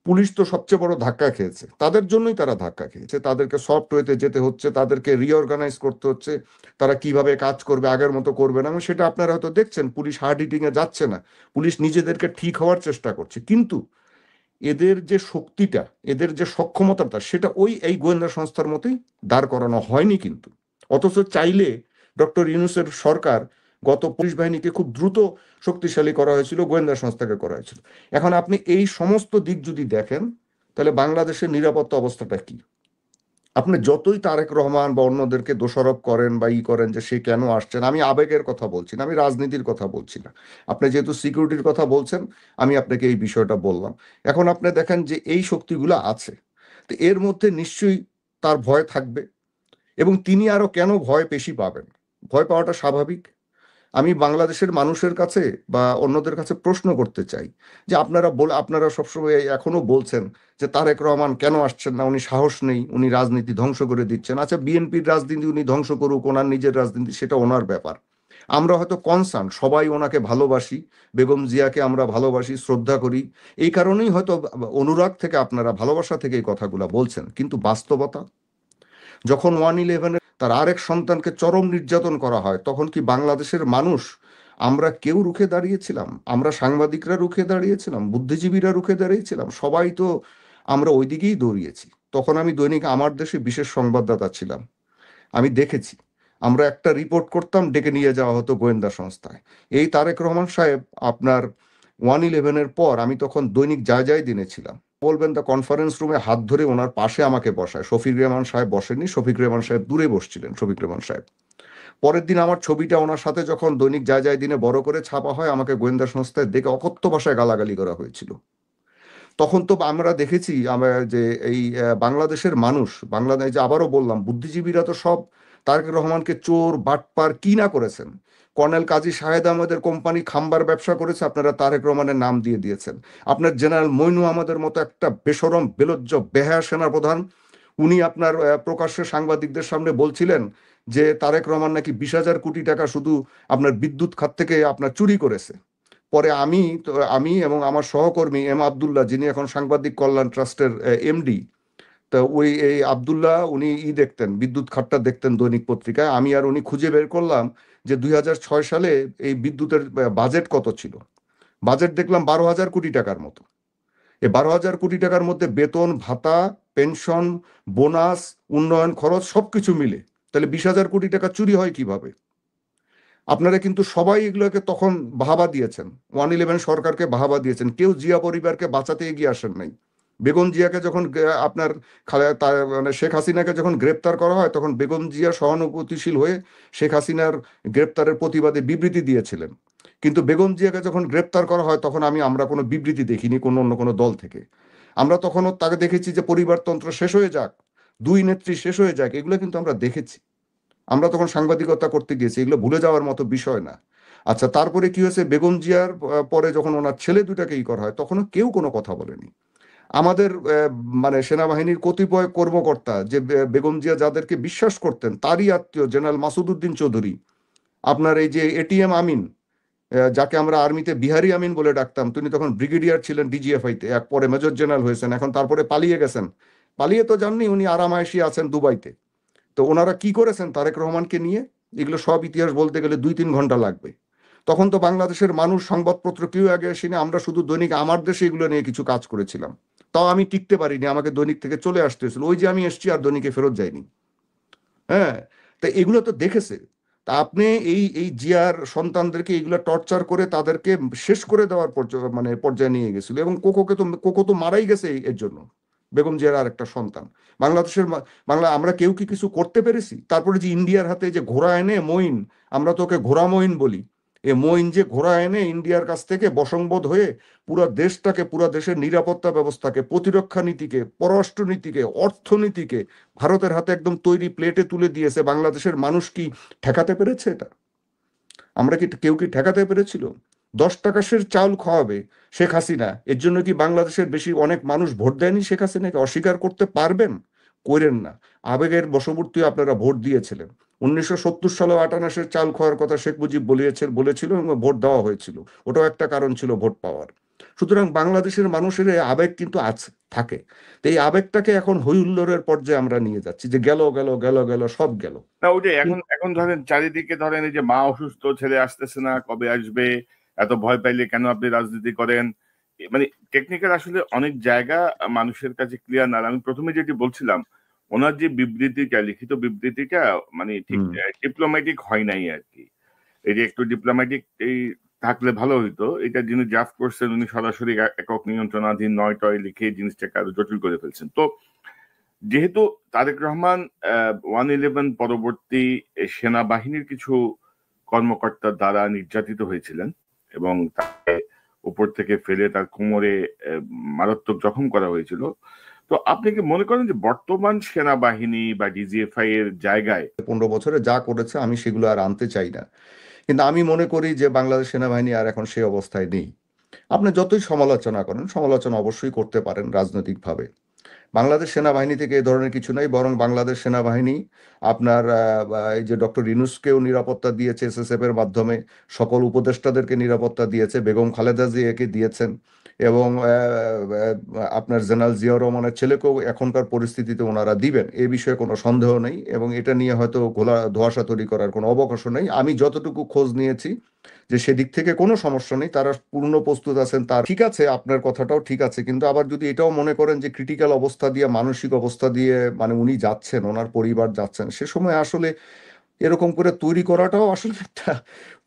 পুলিশ তো সবচেয়ে বড় ধাক্কা খেয়েছে, তাদের জন্যই তারা ধাক্কা খেয়েছে। তাদেরকে সফটওয়্যারে যেতে হচ্ছে, তাদেরকে রিঅর্গানাইজ করতে হচ্ছে, তারা কিভাবে কাজ করবে, আগের মতো করবে না। এবং সেটা আপনারা হয়তো দেখছেন, পুলিশ হার্ড হিটিং এ যাচ্ছে না, পুলিশ নিজেদেরকে ঠিক হওয়ার চেষ্টা করছে। কিন্তু এদের যে শক্তিটা, এদের যে সক্ষমতাটা, সেটা এই গোয়েন্দা সংস্থার মতোই দাঁড় করানো হয়নি কিন্তু। অথচ চাইলে ডক্টর ইউনূসের সরকার গত পুলিশ বাহিনীকে খুব দ্রুত শক্তিশালী করা হয়েছিল, গোয়েন্দা সংস্থাকে করা হয়েছিল। এখন আপনি এই সমস্ত দিক যদি দেখেন, তাহলে বাংলাদেশের নিরাপত্তা অবস্থাটা কি? আপনি যতই তারেক রহমান বা অন্যদেরকে দোষারোপ করেন বা করেন যে সে কেন আসছেন, আমি আবেগের কথা বলছি না, আমি রাজনীতির কথা বলছি না। আপনি যেহেতু সিকিউরিটির কথা বলছেন, আমি আপনাকে এই বিষয়টা বললাম। এখন আপনি দেখেন যে এই শক্তিগুলো আছে, তো এর মধ্যে নিশ্চয়ই তার ভয় থাকবে। এবং তিনি আরো কেন ভয় বেশি পাবেন? ভয় পাওয়াটা স্বাভাবিক। আমি বাংলাদেশের মানুষের কাছে বা অন্যদের কাছে প্রশ্ন করতে চাই যে আপনারা সবসময় এখনো বলছেন যে তারেক রহমান কেন আসছেন না, উনি সাহস নেই, উনি রাজনীতি ধ্বংস করে দিচ্ছেন। আচ্ছা, বিএনপির রাজনীতি উনি ধ্বংস করুক, ওনার নিজের রাজনীতি, সেটা ওনার ব্যাপার। আমরা হয়তো কনসার্ন, সবাই ওনাকে ভালোবাসি, বেগম জিয়াকে আমরা ভালোবাসি, শ্রদ্ধা করি, এই কারণেই হয়তো অনুরাগ থেকে, আপনারা ভালোবাসা থেকে এই কথাগুলো বলছেন। কিন্তু বাস্তবতা, যখন 1/11 তার আরেক সন্তানকে চরম নির্যাতন করা হয়, তখন কি বাংলাদেশের মানুষ, আমরা কেউ রুখে দাঁড়িয়েছিলাম? আমরা সাংবাদিকরা রুখে দাঁড়িয়েছিলাম? বুদ্ধিজীবীরা রুখে দাঁড়িয়েছিলাম? সবাই তো আমরা ওইদিকেই দৌড়িয়েছি। তখন আমি দৈনিক আমার দেশে বিশেষ সংবাদদাতা ছিলাম। আমি দেখেছি, আমরা একটা রিপোর্ট করতাম, ডেকে নিয়ে যাওয়া হতো গোয়েন্দা সংস্থায়। এই তারেক রহমান সাহেব আপনার 1/11 পর, আমি তখন দৈনিক যায় দিনে ছিলাম, বলবেন দ্য কনফারেন্স রুমে হাত ধরে ওনার পাশে আমাকে বসায়। শফিক রেহমান সাহেব বসেননি, শফিক রেহমান সাহেব দূরে বসছিলেন। শফিক রেহমান সাহেব, পরের দিন আমার ছবিটা ওনার সাথে যখন দৈনিক যায় দিনে বড় করে ছাপা হয়, আমাকে গোয়েন্দা সংস্থায় দেখে অকথ্য ভাষায় গালাগালি করা হয়েছিল। তখন তো আমরা দেখেছি আমরা যে এই বাংলাদেশের মানুষ, বাংলাদেশ, যে আবারও বললাম, বুদ্ধিজীবীরা তো সব তারেক রহমানকে চোর বাটপার কি না করেছেন। কর্নেল কাজী শাহেদ আহমেদের কোম্পানি খাম্বার ব্যবসা করেছে, আপনারা তারেক রহমানের নাম দিয়ে দিয়েছেন। আপনার জেনারেল মইনু আহমেদের মতো একটা বেশরম বেলজ্জ বেহায়া সেনাপ্রধান, উনি আপনার প্রকাশ্যে সাংবাদিকদের সামনে বলছিলেন যে তারেক রহমান নাকি 20,000 কোটি টাকা শুধু আপনার বিদ্যুৎ খাত থেকে আপনার চুরি করেছে। পরে আমি এবং আমার সহকর্মী এম আবদুল্লাহ, যিনি এখন সাংবাদিক কল্যাণ ট্রাস্টের এমডি, তা ওই এই আবদুল্লাহ, উনি দেখতেন, বিদ্যুৎ খাতটা দেখতেন দৈনিক পত্রিকায়। আমি আর উনি খুঁজে বের করলাম যে 2006 সালে এই বিদ্যুতের বাজেট কত ছিল। বাজেট দেখলাম 12,000 কোটি টাকার মতো। এই 12,000 কোটি টাকার মধ্যে বেতন ভাতা, পেনশন, বোনাস, উন্নয়ন খরচ সবকিছু মিলে তাহলে 20,000 কোটি টাকা চুরি হয় কিভাবে? আপনারা কিন্তু সবাই এগুলোকে তখন বাহাবা দিয়েছেন, 1/11 সরকারকে বাহাবা দিয়েছেন, কেউ জিয়া পরিবারকে বাঁচাতে এগিয়ে আসেন নাই। বেগম জিয়াকে যখন আপনার মানে শেখ হাসিনাকে যখন গ্রেপ্তার করা হয়, তখন বেগম জিয়া সহানুভূতিশীল হয়ে শেখ হাসিনার গ্রেপ্তারের প্রতিবাদে বিবৃতি দিয়েছিলেন। কিন্তু বেগম জিয়াকে যখন গ্রেপ্তার করা হয়, তখন আমরা কোনো বিবৃতি দেখিনি অন্য কোনো দল থেকে। আমরা তখনও তাকে দেখেছি যে পরিবারতন্ত্র শেষ হয়ে যাক, দুই নেত্রী শেষ হয়ে যাক, এগুলো কিন্তু আমরা দেখেছি। আমরা তখন সাংবাদিকতা করতে গিয়েছি, এগুলো ভুলে যাওয়ার মতো বিষয় না। আচ্ছা, তারপরে কি হয়েছে, বেগম জিয়ার পরে যখন ওনার ছেলে দুটাকে করা হয়, তখনও কেউ কোনো কথা বলেনি। আমাদের মানে সেনাবাহিনীর কতিপয় কর্মকর্তা, যে বেগম জিয়া যাদেরকে বিশ্বাস করতেন, তারই আত্মীয় জেনারেল মাসুদউদ্দিন চৌধুরী, আপনার এই যে এটিএম আমিন, যাকে আমরা আর্মিতে বিহারি আমিন বলে ডাকতাম, তিনি তখন ব্রিগেডিয়ার ছিলেন ডিজিএফআইতে, এক পরে মেজর জেনারেল হয়েছেন, এখন তারপরে পালিয়ে গেছেন। পালিয়ে তো যাননি, উনি আরামায়েশি আছেন দুবাইতে। তো ওনারা কি করেছেন তারেক রহমানকে নিয়ে, এগুলো সব ইতিহাস বলতে গেলে 2-3 ঘন্টা লাগবে। তখন তো বাংলাদেশের মানুষ, সংবাদপত্র কেউ আগে আসেনি, আমরা শুধু দৈনিক আমার দেশে এগুলো নিয়ে কিছু কাজ করেছিলাম। তাও আমি টিকতে পারিনি, আমাকে দৈনিক থেকে চলে আসতে হয়েছিল। ওই যে আমি এসছি আর দৈনিকে ফেরত যাইনি। হ্যাঁ, তা এগুলো তো দেখেছে। তা আপনি এই জিয়ার সন্তানদেরকে এগুলো টর্চার করে তাদেরকে শেষ করে দেওয়ার মানে পর্যায়ে নিয়ে গেছিল, এবং কোকো তো মারাই গেছে এর জন্য। বেগম জিয়ার আর একটা সন্তান বাংলাদেশের বাংলা, আমরা কেউ কি কিছু করতে পেরেছি? তারপরে যে ইন্ডিয়ার হাতে যে ঘোড়া এনে মঈন, আমরা তো ওকে ঘোড়া মঈন বলি, এ মঈন যে ঘোড়া এনে ইন্ডিয়ার কাছ থেকে বশংবদ হয়ে পুরো দেশটাকে, পুরো দেশের নিরাপত্তা ব্যবস্থাকে, প্রতিরক্ষা নীতিকে, পররাষ্ট্র নীতিকে, অর্থনীতিকে ভারতের হাতে একদম তৈরি প্লেটে তুলে দিয়েছে, বাংলাদেশের মানুষ কি ঠেকাতে পেরেছে? এটা আমরা কি, কেউ কি ঠেকাতে পেরেছিল? 10 টাকা সের চাউল খাওয়াবে শেখ হাসিনা, এর জন্য কি বাংলাদেশের বেশি অনেক মানুষ ভোট দেয়নি শেখ হাসিনাকে? অস্বীকার করতে পারবেন? করেন না। আবেগের বশবর্তী আপনারা ভোট দিয়েছিলেন। 1970 সালে 8 আনাসের চাল খাওয়ার কথা শেখ মুজিব বলেছিল এবং ভোট দেওয়া হয়েছিল, ওটাও একটা কারণ ছিল ভোট পাওয়ার। সুতরাং বাংলাদেশের মানুষের এই আবেগ কিন্তু আছে, থাকে। তো এই আবেগটাকে এখন হই হুল্লোড়ের পর্যায়ে আমরা নিয়ে যাচ্ছি, যে গেল গেল গেল গেল সব গেল। না, ওই যে এখন ধরেন চারিদিকে ধরেন এই যে মা অসুস্থ, ছেলে আসতেছে না, কবে আসবে, এত ভয় পাইলে কেন আপনি রাজনীতি করেন, মানে টেকনিক্যাল আসলে অনেক জায়গা মানুষের কাছে ক্লিয়ার না। আমি প্রথমে যেটি বলছিলাম, ওনার যে বিবৃতিটা, লিখিত বিবৃতিটা মানে ঠিক ডিপ্লোম্যাটিক হয় নাই আর কি। এই যে একটু ডিপ্লোম্যাটিক এই থাকলে ভালো হইতো। এটা যিনি ড্রাফট করছেন উনি সরাসরি একক নিয়ন্ত্রণাধীন নয় টয় লিখে জিনিসটাকে আরো জটিল করে ফেলছেন। তো যেহেতু তারেক রহমান 1/11 পরবর্তী সেনাবাহিনীর কিছু কর্মকর্তার দ্বারা নির্যাতিত হয়েছিলেন এবং তাকে উপর থেকে ফেলে তার কোমরে মারাত্মক জখম করা হয়েছিল, তো আপনি কি মনে করেন যে বর্তমান সেনাবাহিনী বা ডিজিএফআই এর জায়গায় 15 বছরে যা করেছে আমি সেগুলো আর আনতে চাই না, কিন্তু আমি মনে করি যে বাংলাদেশ সেনাবাহিনী আর এখন সেই অবস্থায় নেই। আপনি যতই সমালোচনা করেন, সমালোচনা অবশ্যই করতে পারেন রাজনৈতিকভাবে, বাংলাদেশ সেনাবাহিনী থেকে এই ধরনের কিছু নাই, বরং বাংলাদেশ সেনাবাহিনী আপনার এই যে ডক্টর ইউনূসকেও নিরাপত্তা দিয়েছে এসএসএফ এর মাধ্যমে, সকল উপদেষ্টাদেরকে নিরাপত্তা দিয়েছে, বেগম খালেদা জিয়াকে দিয়েছেন, এবং আপনার জেনারেল জিয়াউর রহমানের ছেলেকেও এখনকার পরিস্থিতিতে ওনারা দিবেন, এ বিষয়ে কোনো সন্দেহ নেই, এবং এটা নিয়ে হয়তো ঘোলা ধোঁয়াশা তৈরি করার কোনো অবকাশও নেই। আমি যতটুকু খোঁজ নিয়েছি যে সেদিক থেকে কোনো সমস্যা নেই, তারা পূর্ণ প্রস্তুত আছেন। তার ঠিক আছে, আপনার কথাটাও ঠিক আছে, কিন্তু আবার যদি এটাও মনে করেন যে ক্রিটিক্যাল অবস্থা দিয়ে, মানসিক অবস্থা দিয়ে মানে উনি যাচ্ছেন, ওনার পরিবার যাচ্ছেন, সে সময় আসলে এরকম করে তৈরি করাটাও আসলে একটা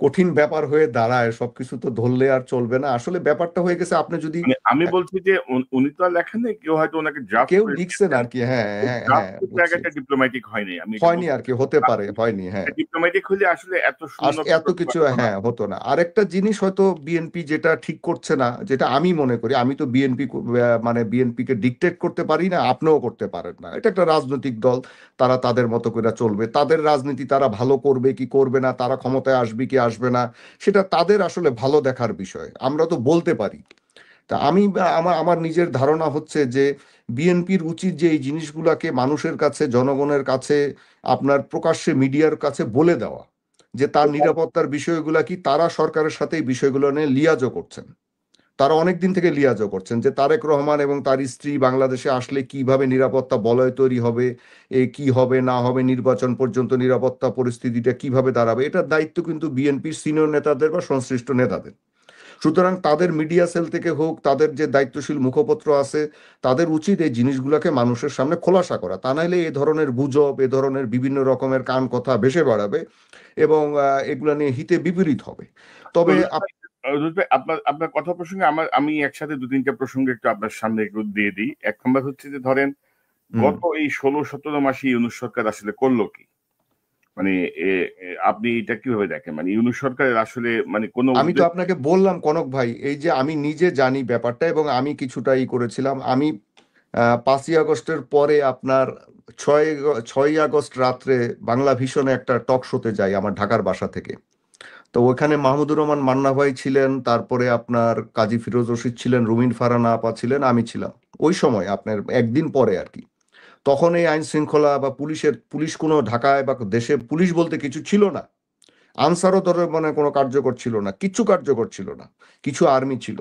কঠিন ব্যাপার হয়ে দাঁড়ায়। সবকিছু তো ধরলে আর চলবে না। আসলে ব্যাপারটা হয়ে গেছে, আপনি যদি মানে আমি বলছি যে উনি তো আর লেখেন নাই, কেউ হয়তো ওনাকে ড্রাফট কেউ করে লিখছেন দিয়েছেন। আর কি, হ্যাঁ হ্যাঁ হ্যাঁ, ড্রাফটের বুঝছি, জায়গাটা ডিপ্লোম্যাটিক হয়নি, আমি এটা হয়নি বলতে আর কি, হতে পারে হয়নি, হ্যাঁ। ডিপ্লোম্যাটিক হলে আসলে এত আর শূন্য এত কিছু হ্যাঁ হতো না। আরেকটা জিনিস হয়তো বিএনপি যেটা ঠিক করছে না, যেটা আমি মনে করি, আমি তো বিএনপি মানে বিএনপি কে ডিকটেট করতে পারি না, আপনিও করতে পারেন না, এটা একটা রাজনৈতিক দল, তারা তাদের মতো করে চলবে, তাদের রাজনীতি তারা ভালো করবে কি করবে না, তারা ক্ষমতায় আসবে কি আসবে না, সেটা তাদের আসলে ভালো দেখার বিষয়, আমরা তো বলতে পারি। তা আমি আমার আমার নিজের ধারণা হচ্ছে যে বিএনপির উচিত যে এই জিনিসগুলাকে মানুষের কাছে, জনগণের কাছে, আপনার প্রকাশ্যে মিডিয়ার কাছে বলে দেওয়া, যে তার নিরাপত্তার বিষয়গুলা কি, তারা সরকারের সাথে এই বিষয়গুলো নিয়ে লিয়াজও করছেন, তারা অনেক দিন থেকে লিয়াজও করছেন, যে তারেক রহমান এবং তার স্ত্রী বাংলাদেশে আসলে কিভাবে নিরাপত্তা বলয় তৈরি হবে, কি হবে না হবে, নির্বাচন পর্যন্ত নিরাপত্তা পরিস্থিতিটা কিভাবে দাঁড়াবে, এটার দায়িত্ব কিন্তু বিএনপির সিনিয়র নেতাদের বা সংশ্লিষ্ট নেতাদের। সুতরাং তাদের মিডিয়া সেল থেকে হোক, তাদের যে দায়িত্বশীল মুখপত্র আছে, তাদের উচিত এই জিনিসগুলোকে মানুষের সামনে খোলাসা করা, তা নাহলে এই ধরনের গুজব, এ ধরনের বিভিন্ন রকমের কান কথা ভেসে বেড়াবে, এবং এগুলা নিয়ে হিতে বিপরীত হবে। তবে আপনার আপনার কথা প্রসঙ্গে আমি একসাথে দু তিনটা প্রসঙ্গে একটু আপনার সামনে একটু দিয়ে দিই। এক নম্বর হচ্ছে যে ধরেন গত এই 16-17 মাসে ইউনূস সরকার আসলে করলো কি, মানে আপনি এটা কিভাবে দেখেন, মানে ইউনূস সরকারের আসলে মানে কোনো আমি তো আপনাকে বললাম কনক ভাই, এই যে আমি নিজে জানি ব্যাপারটা, এবং আমি কিছুটাই করেছিলাম। আমি 5ই আগস্টের পরে আপনার 6ই আগস্ট রাত্রে বাংলা ভিশনে একটা টক শোতে যাই আমার ঢাকার বাসা থেকে। তো ওখানে মাহমুদুর রহমান মান্না ভাই ছিলেন, তারপরে আপনার কাজী ফিরোজ রশিদ ছিলেন, রুমিন ফারহানা আপা ছিলেন, আমি ছিলাম। ওই সময় আপনার একদিন পরে আর কি, তখন এই আইন শৃঙ্খলা বা পুলিশ কোনো ঢাকায় বা দেশে পুলিশ বলতে কিছু ছিল না, আনসারও ধরে মানে কোনো কার্যকর ছিল না, কিচ্ছু কার্যকর ছিল না, কিছু আর্মি ছিল।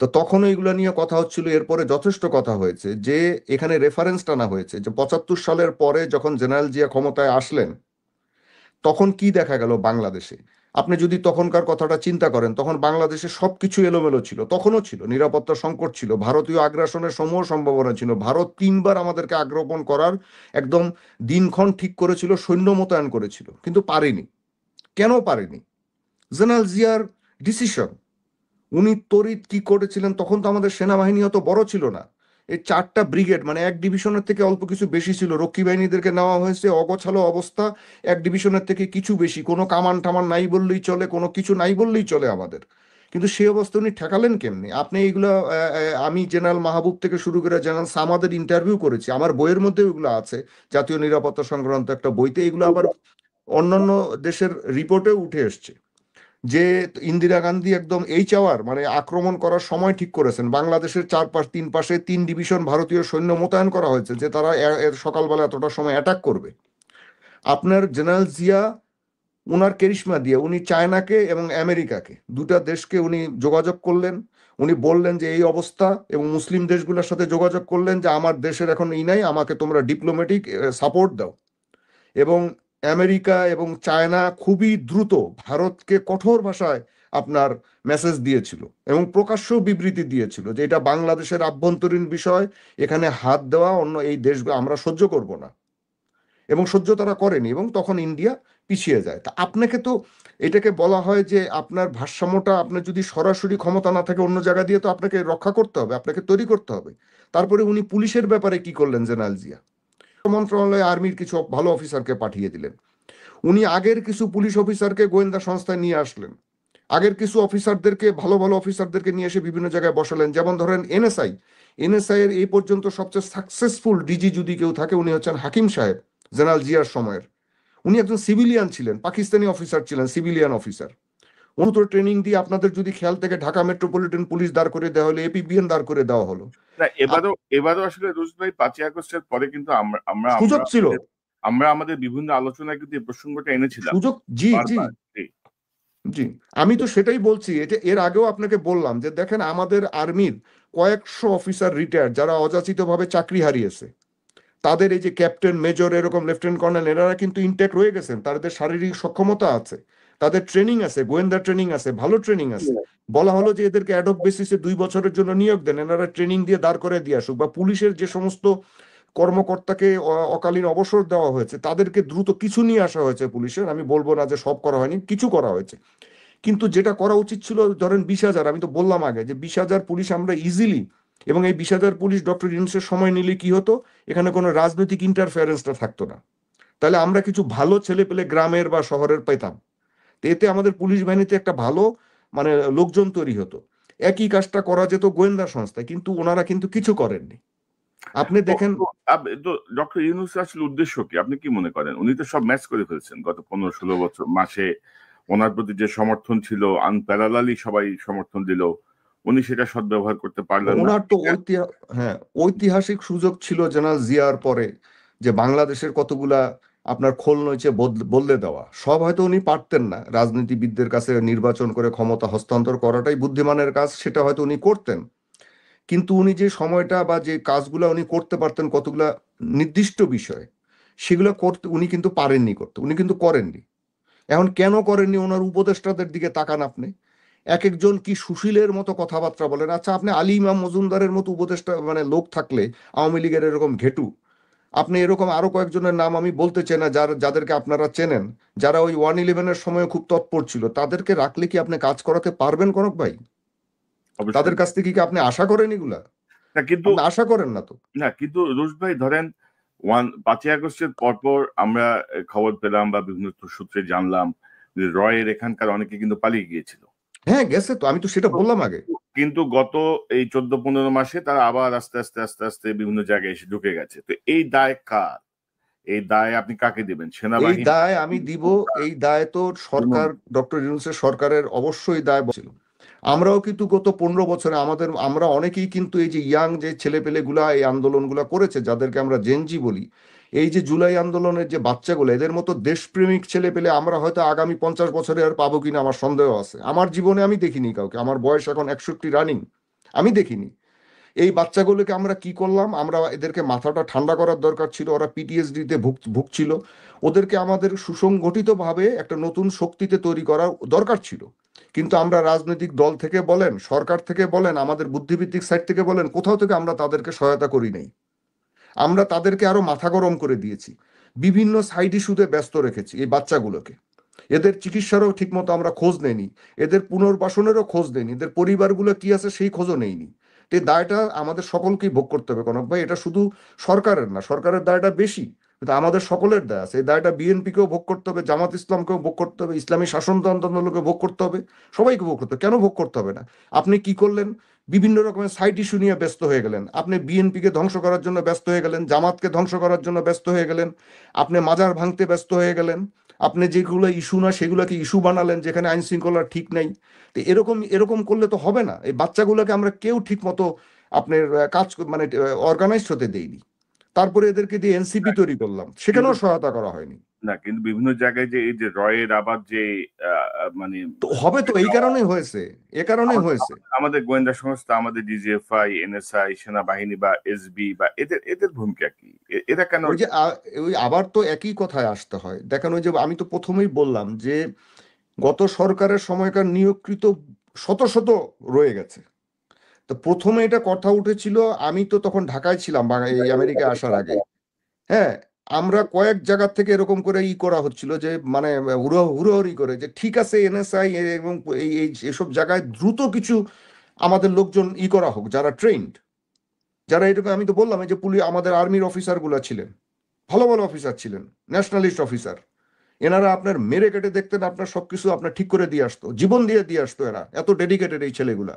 তো তখন এইগুলো নিয়ে কথা হচ্ছিল, এরপরে যথেষ্ট কথা হয়েছে, যে এখানে রেফারেন্স টানা হয়েছে যে 75 সালের পরে যখন জেনারেল জিয়া ক্ষমতায় আসলেন, তখন কি দেখা গেল বাংলাদেশে। আপনি যদি তখনকার কথাটা চিন্তা করেন, তখন বাংলাদেশে সবকিছু এলোমেলো ছিল, তখনও ছিল, নিরাপত্তা সংকট ছিল, ভারতীয় আগ্রাসনের সমূহ সম্ভাবনা ছিল, ভারত 3বার আমাদেরকে আক্রমণ করার একদম দিনক্ষণ ঠিক করেছিল, সৈন্য মোতায়েন করেছিল, কিন্তু পারেনি। কেন পারেনি? জেনারেল জিয়ার ডিসিশন। উনি তড়িৎ কি করেছিলেন, তখন তো আমাদের সেনাবাহিনী অত বড় ছিল না, এই 4টা ব্রিগেড মানে এক ডিভিশনের থেকে অল্প কিছু বেশি ছিল, রক্ষী বাহিনীদেরকে নেওয়া হয়েছে, অগোছালো অবস্থা, এক ডিভিশনের থেকে কিছু বেশি, কোনো কামান টামান নাই বললেই চলে, কোনো কিছু নাই বললেই চলে আমাদের। কিন্তু সেই অবস্থা উনি ঠেকালেন কেমনি? আপনি এইগুলো আমি জেনারেল মাহবুব থেকে শুরু করে জেনারেল সামাদের ইন্টারভিউ করেছি, আমার বইয়ের মধ্যে এগুলো আছে, জাতীয় নিরাপত্তা সংক্রান্ত একটা বইতে, এগুলো আবার অন্যান্য দেশের রিপোর্টেও উঠে এসছে, যে ইন্দিরা গান্ধী একদম চাওয়ার মানে আক্রমণ করার সময় ঠিক করেছেন, বাংলাদেশের 3 পাশে 3 ডিভিশন ভারতীয় সৈন্য মোতায়েন করা হয়েছে, যে তারা এর সকালবেলা এতটা সময় অ্যাটাক করবে। আপনার জেনারেল জিয়া উনার কেরিশমা দিয়ে উনি চায়নাকে এবং আমেরিকাকে, দুটা দেশকে উনি যোগাযোগ করলেন, উনি বললেন যে এই অবস্থা, এবং মুসলিম দেশগুলোর সাথে যোগাযোগ করলেন যে আমার দেশের এখন নাই, আমাকে তোমরা ডিপ্লোম্যাটিক সাপোর্ট দাও। এবং আমেরিকা এবং চায়না খুবই দ্রুত ভারতকে কঠোর ভাষায় আপনার মেসেজ দিয়েছিল, এবং প্রকাশ্য বিবৃতি দিয়েছিল যে এটা বাংলাদেশের আভ্যন্তরীণ বিষয়, এখানে হাত দেওয়া অন্য এই দেশগুলো আমরা সহ্য করব না, এবং সহ্য তারা করেনি, এবং তখন ইন্ডিয়া পিছিয়ে যায়। তা আপনাকে তো এটাকে বলা হয় যে আপনার ভারসাম্যটা, আপনার যদি সরাসরি ক্ষমতা না থাকে অন্য জায়গা দিয়ে, তো আপনাকে রক্ষা করতে হবে, আপনাকে তৈরি করতে হবে। তারপরে উনি পুলিশের ব্যাপারে কি করলেন জেনারেল জিয়া? মন্ত্রণালয়ে আর্মির কিছু ভালো অফিসারকে পাঠিয়ে দিলেন, উনি আগের কিছু পুলিশ অফিসারকে গোয়েন্দা সংস্থায় নিয়ে আসলেন, আগের কিছু অফিসারদেরকে, ভালো ভালো অফিসারদেরকে নিয়ে এসে বিভিন্ন জায়গায় বসালেন, যেমন ধরেন এনএসআই এর এই পর্যন্ত সবচেয়ে সাকসেসফুল ডিজি যদি কেউ থাকে, উনি হচ্ছেন হাকিম সাহেব, জেনারেল জিয়ার সময়ের। উনি একজন সিভিলিয়ান ছিলেন, পাকিস্তানি অফিসার ছিলেন, সিভিলিয়ান অফিসার। উনি তো ট্রেনিং দিয়ে, আপনাদের যদি খেয়াল থেকে ঢাকা মেট্রোপলিটন পুলিশ দাঁড় করে দেওয়া হলো, এপিবিএন দাঁড় করে দেওয়া হলো। না, এবারও আসলে রুশ ভাই 5ই আগস্টের পরে কিন্তু আমরা আমরা সুযোগ ছিল, আমরা আমাদের বিভিন্ন আলোচনায় কিন্তু এই প্রসঙ্গটা এনেছিলাম সুযোগ, জি জি বারবার। জি, আমি তো সেটাই বলছি। এটা এর আগেও আপনাকে বললাম যে দেখেন আমাদের আর্মির কয়েকশো অফিসার রিটায়ার্ড যারা অযাচিতভাবে চাকরি হারিয়েছে, তাদের এই যে ক্যাপ্টেন, মেজর, এরকম লেফটেন্যান্ট কর্নেল, এনারা কিন্তু ইনটেক রয়ে গেছেন, তাদের শারীরিক সক্ষমতা আছে, তাদের ট্রেনিং আছে, গোয়েন্দা ট্রেনিং আছে, ভালো ট্রেনিং আছে। বলা হলো যে এদেরকে অ্যাডহক বেসিসে 2 বছরের জন্য নিয়োগ দেন, এনারা ট্রেনিং দিয়ে দাঁড় করে দিয়ে আসুক। বা পুলিশের যে সমস্ত কর্মকর্তাকে অকালীন অবসর দেওয়া হয়েছে, তাদেরকে দ্রুত কিছু নিয়ে আসা হয়েছে পুলিশের, আমি বলবো না যে সব করা হয়নি, কিছু করা হয়েছে। কিন্তু যেটা করা উচিত ছিল, ধরেন 20,000, আমি তো বললাম আগে যে 20,000 পুলিশ আমরা ইজিলি, এবং এই 20,000 পুলিশ ডক্টর ইউনূসের সময় নিলে কি হতো, এখানে কোনো রাজনৈতিক ইন্টারফারেন্সটা থাকতো না, তাহলে আমরা কিছু ভালো ছেলে পেলে গ্রামের বা শহরের পেতাম। তো এতে আমাদের পুলিশ বাহিনীতে একটা ভালো মানে লোকজন তৈরি হতো। একই কাজটা করা যেত গোয়েন্দা সংস্থায়, কিন্তু ওনারা কিন্তু কিছু করেননি। আপনি দেখেন তো ডক্টর ইউনূস আসলে উদ্দেশ্য কি, আপনি কি মনে করেন? উনি তো সব ম্যাচ করে ফেলছেন গত 15-16 বছর মাসে। ওনার প্রতি যে সমর্থন ছিল আনপ্যারালালি সবাই সমর্থন দিল, উনি সেটা সদ্ব্যবহার করতে পারলেন না। ওনার তো ঐতিহাসিক সুযোগ ছিল জেনারেল জিয়ার পরে, যে বাংলাদেশের কতগুলা আপনার খোল নইচে বদলে দেওয়া, সব হয়তো উনি পারতেন না। রাজনীতিবিদদের কাছে নির্বাচন করে ক্ষমতা হস্তান্তর করাটাই বুদ্ধিমানের কাজ, সেটা হয়তো উনি করতেন। কিন্তু উনি যে সময়টা বা যে কাজগুলা উনি করতে পারতেন, কতগুলা নির্দিষ্ট বিষয়, সেগুলো করতে উনি কিন্তু পারেননি করতে, উনি কিন্তু করেননি। এখন কেন করেননি, ওনার উপদেষ্টাদের দিকে তাকান আপনি, এক একজন কি সুশীলের মতো কথাবার্তা বলেন। আচ্ছা, আপনি আলী ইমাম মজুমদারের মতো উপদেষ্টা মানে লোক থাকলে, আওয়ামী লীগের এরকম ঘেটু, আপনি এরকম আরো কয়েকজনের নাম আমি বলতে চাই না, যাদেরকে আপনারা চেনেন, যারা ওই 111-এর সময় খুব তৎপর ছিল, তাদেরকে রাখলে কি আপনি কাজ করাতে পারবেন কনক ভাই? তাদের কাছ থেকে কি আপনি আশা করেন এগুলা? না, কিন্তু আপনি আশা করেন না তো। না, কিন্তু রুশ ভাই ধরেন 5ই আগস্টের পরপর আমরা খবর পেলাম বা বিভিন্ন সূত্রে জানলাম যে রয়ের এখানকার অনেকে কিন্তু পালিয়ে গিয়েছিল। হ্যাঁ, গেছে তো, আমি তো সেটা বললাম আগে। কিন্তু গত এই 14-15 মাসে তারা আবার আস্তে আস্তে আস্তে আস্তে বিভিন্ন জায়গায় এসে ঢুকে গেছে। তো এই দায় কার? এই দায় আপনি কাকে দিবেন? এই সেনাবাহিনী? দায় আমি দিব, এই দায় তো সরকার, ডক্টর ইউনূসের সরকারের অবশ্যই দায় ছিল। আমরাও কিন্তু গত 15 বছরে আমরা অনেকেই কিন্তু এই যে ইয়াং যে ছেলেপেলেগুলা এই আন্দোলনগুলা করেছে, যাদেরকে আমরা জেনজি বলি, এই যে জুলাই আন্দোলনের যে বাচ্চাগুলো, এদের মতো দেশপ্রেমিক ছেলেপেলে আমরা হয়তো আগামী 50 বছরে আর পাবো কিনা আমার সন্দেহ আছে। আমার জীবনে আমি দেখিনি কাউকে, আমার বয়স এখন 61 রানিং, আমি দেখিনি। এই বাচ্চাগুলোকে আমরা কি করলাম, আমরা এদেরকে মাথাটা ঠান্ডা করার দরকার ছিল, ওরা পিটিএসডিতে ভুগছিল, ওদেরকে আমাদের সুসংগঠিতভাবে একটা নতুন শক্তিতে তৈরি করা দরকার ছিল। কিন্তু আমরা রাজনৈতিক দল থেকে বলেন, সরকার থেকে বলেন, আমাদের বুদ্ধিভিত্তিক সাইড থেকে বলেন, কোথাও থেকে আমরা তাদেরকে সহায়তা করি নাই। আমরা তাদেরকে আরো মাথা গরম করে দিয়েছি, বিভিন্ন সাইড ইস্যুতে ব্যস্ত রেখেছি এই বাচ্চাগুলোকে। এদের চিকিৎসারও ঠিকমতো আমরা খোঁজ নেইনি, এদের পুনর্বাসনেরও খোঁজ নেইনি, এদের পরিবারগুলো কি আছে সেই খোঁজও নেইনি। তো এই দায়টা আমাদের সকলকেই ভোগ করতে হবে কনক ভাই, এটা শুধু সরকারের না, সরকারের দায়টা বেশি, কিন্তু আমাদের সকলের দায় আছে। এই দায়টা বিএনপিকেও ভোগ করতে হবে, জামাত ইসলামকেও ভোগ করতে হবে, ইসলামী শাসনতন্ত্রকে ভোগ করতে হবে, সবাইকে ভোগ করতে হবে। কেন ভোগ করতে হবে না? আপনি কি করলেন, বিভিন্ন রকমের সাইড ইস্যু নিয়ে ব্যস্ত হয়ে গেলেন, আপনি বিএনপিকে ধ্বংস করার জন্য ব্যস্ত হয়ে গেলেন, জামাতকে ধ্বংস করার জন্য ব্যস্ত হয়ে গেলেন, আপনি মাজার ভাঙতে ব্যস্ত হয়ে গেলেন, আপনি যেগুলো ইস্যু না সেগুলোকে ইস্যু বানালেন, যেখানে আইন শৃঙ্খলা ঠিক নাই। তো এরকম এরকম করলে তো হবে না। এই বাচ্চাগুলোকে আমরা কেউ ঠিক মতো আপনার কাজ মানে অর্গানাইজড হতে দেইনি, তারপরে এদেরকে দিয়ে এনসিপি তৈরি করলাম, সেখানেও সহায়তা করা হয়নি। না, কিন্তু বিভিন্ন জায়গায় যে এই যে রয়ের আবার যে মানে তো হবে তো, এই কারণেই হয়েছে, এ কারণেই হয়েছে। আমাদের গোয়েন্দা সংস্থা, আমাদের ডিজিএফআই, এনএসআই, সেনাবাহিনী বা এসবি বা এদের এদের ভূমিকা কি? এরা কেন? ওই যে ওই আবার তো একই কথায় আসতে হয়। দেখেন, ওই যে আমি তো প্রথমেই বললাম যে গত সরকারের সময়কার নিয়োগকৃত শত শত রয়ে গেছে। তো প্রথমে এটা কথা উঠেছিল, আমি তো তখন ঢাকায় ছিলাম এই আমেরিকায় আসার আগে। হ্যাঁ, আমরা কয়েক জায়গা থেকে এরকম করে করা হচ্ছিল যে মানে হুড়োহুড়ি করে যে ঠিক আছে এনএসআই এবং এসব জায়গায় দ্রুত কিছু আমাদের লোকজন করা হোক, যারা ট্রেন্ড, যারা এরকম। আমি তো বললাম এই যে আমাদের আর্মির অফিসার গুলা ছিলেন, ভালো ভালো অফিসার ছিলেন, ন্যাশনালিস্ট অফিসার, এনারা আপনার মেরে কেটে দেখতেন, আপনার সবকিছু আপনার ঠিক করে দিয়ে আসতো, জীবন দিয়ে আসতো, এরা এত ডেডিকেটেড এই ছেলেগুলা।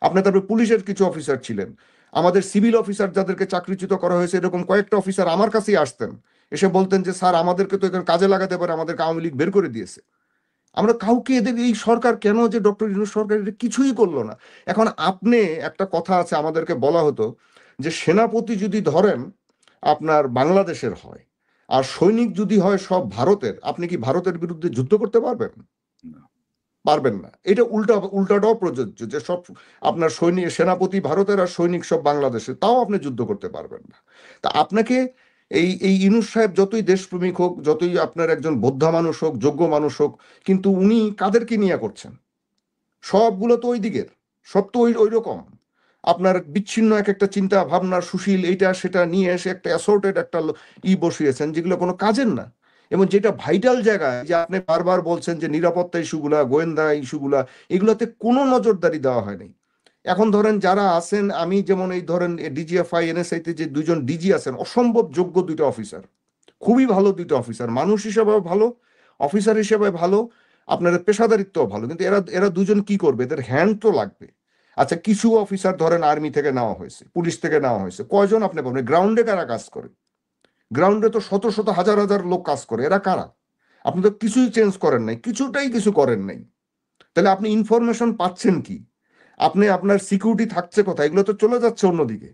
আপনার তারপরে পুলিশের কিছু অফিসার ছিলেন, আমাদের সিভিল অফিসার যাদেরকে চাকরিচ্যুত করা হয়েছে, এরকম কয়েকটা অফিসার আমার কাছেই আসতেন, এসে বলতেন যে স্যার আমাদেরকে তো এখানে কাজে লাগাতে পারে, আমাদেরকে আওয়ামী লীগ বের করে দিয়েছে। আমরা কাউকে এদের এই সরকার কেন যে ডক্টর ইউনূস সরকার এটা কিছুই করলো না। এখন আপনি একটা কথা আছে আমাদেরকে বলা হতো যে সেনাপতি যদি ধরেন আপনার বাংলাদেশের হয় আর সৈনিক যদি হয় সব ভারতের, আপনি কি ভারতের বিরুদ্ধে যুদ্ধ করতে পারবেন? না। পারবেন না। এটা উল্টাটাও প্রযোজ্য, যে সব আপনার সৈনিক সেনাপতি ভারতের আর সৈনিক সব বাংলাদেশের, তাও আপনি যুদ্ধ করতে পারবেন না। তা আপনাকে এই ইউনূস সাহেব যতই দেশপ্রেমিক হোক, যতই আপনার একজন বোদ্ধা মানুষ হোক, যোগ্য মানুষ হোক, কিন্তু উনি কাদেরকে নিয়ে করছেন? সবগুলো তো ওই দিকের, সব তো ওই ওই রকম আপনার বিচ্ছিন্ন এক একটা চিন্তা ভাবনা, সুশীল এইটা সেটা নিয়ে এসে একটা অ্যাসর্টেড একটা বসিয়েছেন, যেগুলো কোনো কাজের না। এবং যেটা ভাইটাল জায়গায়, যে আপনি বারবার বলছেন যে নিরাপত্তা ইস্যুগুলা, গোয়েন্দা ইস্যুগুলা, এগুলোতে কোনো নজরদারি দেওয়া হয়নি। এখন ধরেন যারা আছেন, আমি যেমন এই ধরেন ডিজিএফআই এনএসআই তে যে দুইজন ডিজি আছেন, অসম্ভব যোগ্য দুইটা অফিসার, খুবই ভালো দুইটা অফিসার, মানুষ হিসেবেও ভালো, অফিসার হিসেবে ভালো, আপনার পেশাদারিত্ব ভালো, কিন্তু এরা এরা দুজন কি করবে? এদের হ্যান্ড তো লাগবে। আচ্ছা, কিছু অফিসার ধরেন আর্মি থেকে নেওয়া হয়েছে, পুলিশ থেকে নেওয়া হয়েছে, কয়জন আপনি পাবেন? গ্রাউন্ডে কারা কাজ করে? গ্রাউন্ডে তো শত শত হাজার হাজার লোক কাজ করে, এরা কারা? আপনি তো কিছুই চেঞ্জ করেন নাই, কিছুটাই কিছু করেন নাই। তাহলে আপনি ইনফরমেশন পাচ্ছেন কি? আপনি আপনার সিকিউরিটি থাকছে কোথায়? এগুলো তো চলে যাচ্ছে অন্যদিকে।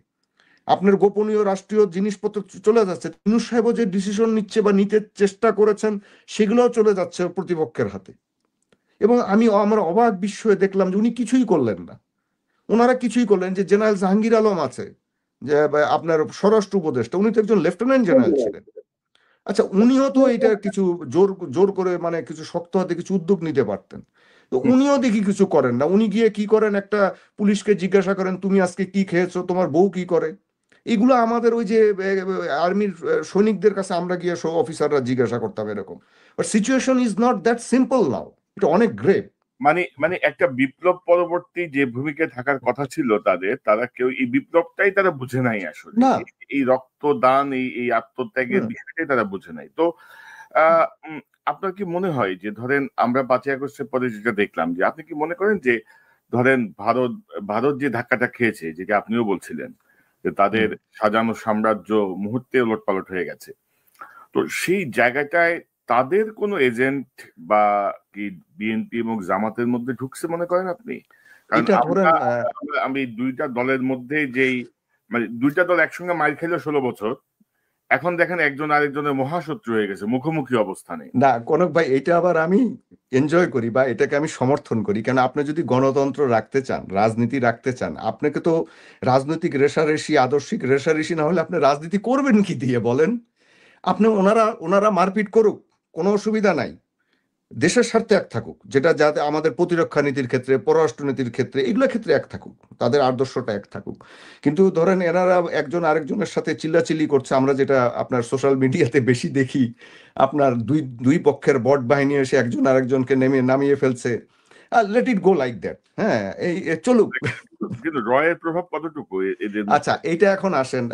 আপনার গোপনীয় রাষ্ট্রীয় জিনিসপত্র চলে যাচ্ছে। ইউনূস সাহেবও যে ডিসিশন নিচ্ছে বা নিতে চেষ্টা করেছেন, সেগুলোও চলে যাচ্ছে প্রতিপক্ষের হাতে। এবং আমার অবাক বিস্ময়ে দেখলাম যে উনি কিছুই করলেন না। ওনারা কিছুই করলেন। যে জেনারেল জাহাঙ্গীর আলম আছে, যে আপনার স্বরাষ্ট্র উপদেষ্টা, উনি তো একজন লেফটেন্যান্ট জেনারেল ছিলেন। আচ্ছা, উনিও তো এটা কিছু জোর জোর করে মানে কিছু শক্ত হাতে কিছু উদ্যোগ নিতে পারতেন। তো উনিও দেখি কিছু করেন না। উনি গিয়ে কি করেন? একটা পুলিশকে জিজ্ঞাসা করেন, তুমি আজকে কি খেয়েছো, তোমার বউ কি করে? এগুলো আমাদের ওই যে আর্মির সৈনিকদের কাছে আমরা গিয়ে সব অফিসাররা জিজ্ঞাসা করতাম এরকম। But situation is not that simple now, এটা অনেক গ্রেভ। মানে মানে একটা বিপ্লব পরবর্তী যে ভূমিকায় থাকার কথা ছিল তাদের, তারা কেউ এই বিপ্লবটাই তারা বুঝে নাই আসলে। না। এই রক্তদান, এই আত্মত্যাগের বিষয়টাই তারা বুঝে নাই। তো আহ উম, আপনার কি মনে হয় যে ধরেন আমরা 5ই আগস্টের পরে যেটা দেখলাম, যে আপনি কি মনে করেন যে ধরেন ভারত ভারত যে ধাক্কাটা খেয়েছে, যেটা আপনিও বলছিলেন যে তাদের সাজানো সাম্রাজ্য মুহূর্তে ওলটপালট হয়ে গেছে, তো সেই জায়গাটায় তাদের কোনো এজেন্ট বা কি বিএনপি এবং জামাতের মধ্যে ঢুকছে মনে করেন আপনি? কারণ এটা ধরেন আমি দুইটা দলের মধ্যে যেই মানে দুইটা দল একসঙ্গে মার খেলো 16 বছর, এখন দেখেন একজন আরেকজনের মহাশত্রু হয়ে গেছে, মুখোমুখি অবস্থানে। না কনক ভাই, এটা আবার আমি এনজয় করি বা এটাকে আমি সমর্থন করি। কেন, আপনি যদি গণতন্ত্র রাখতে চান, রাজনীতি রাখতে চান, আপনাকে তো রাজনৈতিক রেষারেষি, আদর্শিক রেষারেষি না হলে আপনি রাজনীতি করবেন কি দিয়ে বলেন? আপনি ওনারা ওনারা মারপিট করুক, কোনো অসুবিধা নাই। দেশের স্বার্থে এক থাকুক, যেটা যাতে আমাদের প্রতিরক্ষা নীতির ক্ষেত্রে, পররাষ্ট্র নীতির ক্ষেত্রে, এগুলোর ক্ষেত্রে এক থাকুক, তাদের আদর্শটা এক থাকুক। কিন্তু ধরেন এনারা একজন আরেকজনের সাথে চিল্লাচিল্লি করছে, আমরা যেটা আপনার সোশ্যাল মিডিয়াতে বেশি দেখি, আপনার দুই দুই পক্ষের বট বাহিনী এসে একজন আরেকজনকে নামিয়ে ফেলছে। Let it go like that. হ্যাঁ, চলুক। কিন্তু রয়ের প্রভাব কতটুকু এদের আচ্ছা, মধ্যে? এইটা এখন আসেন,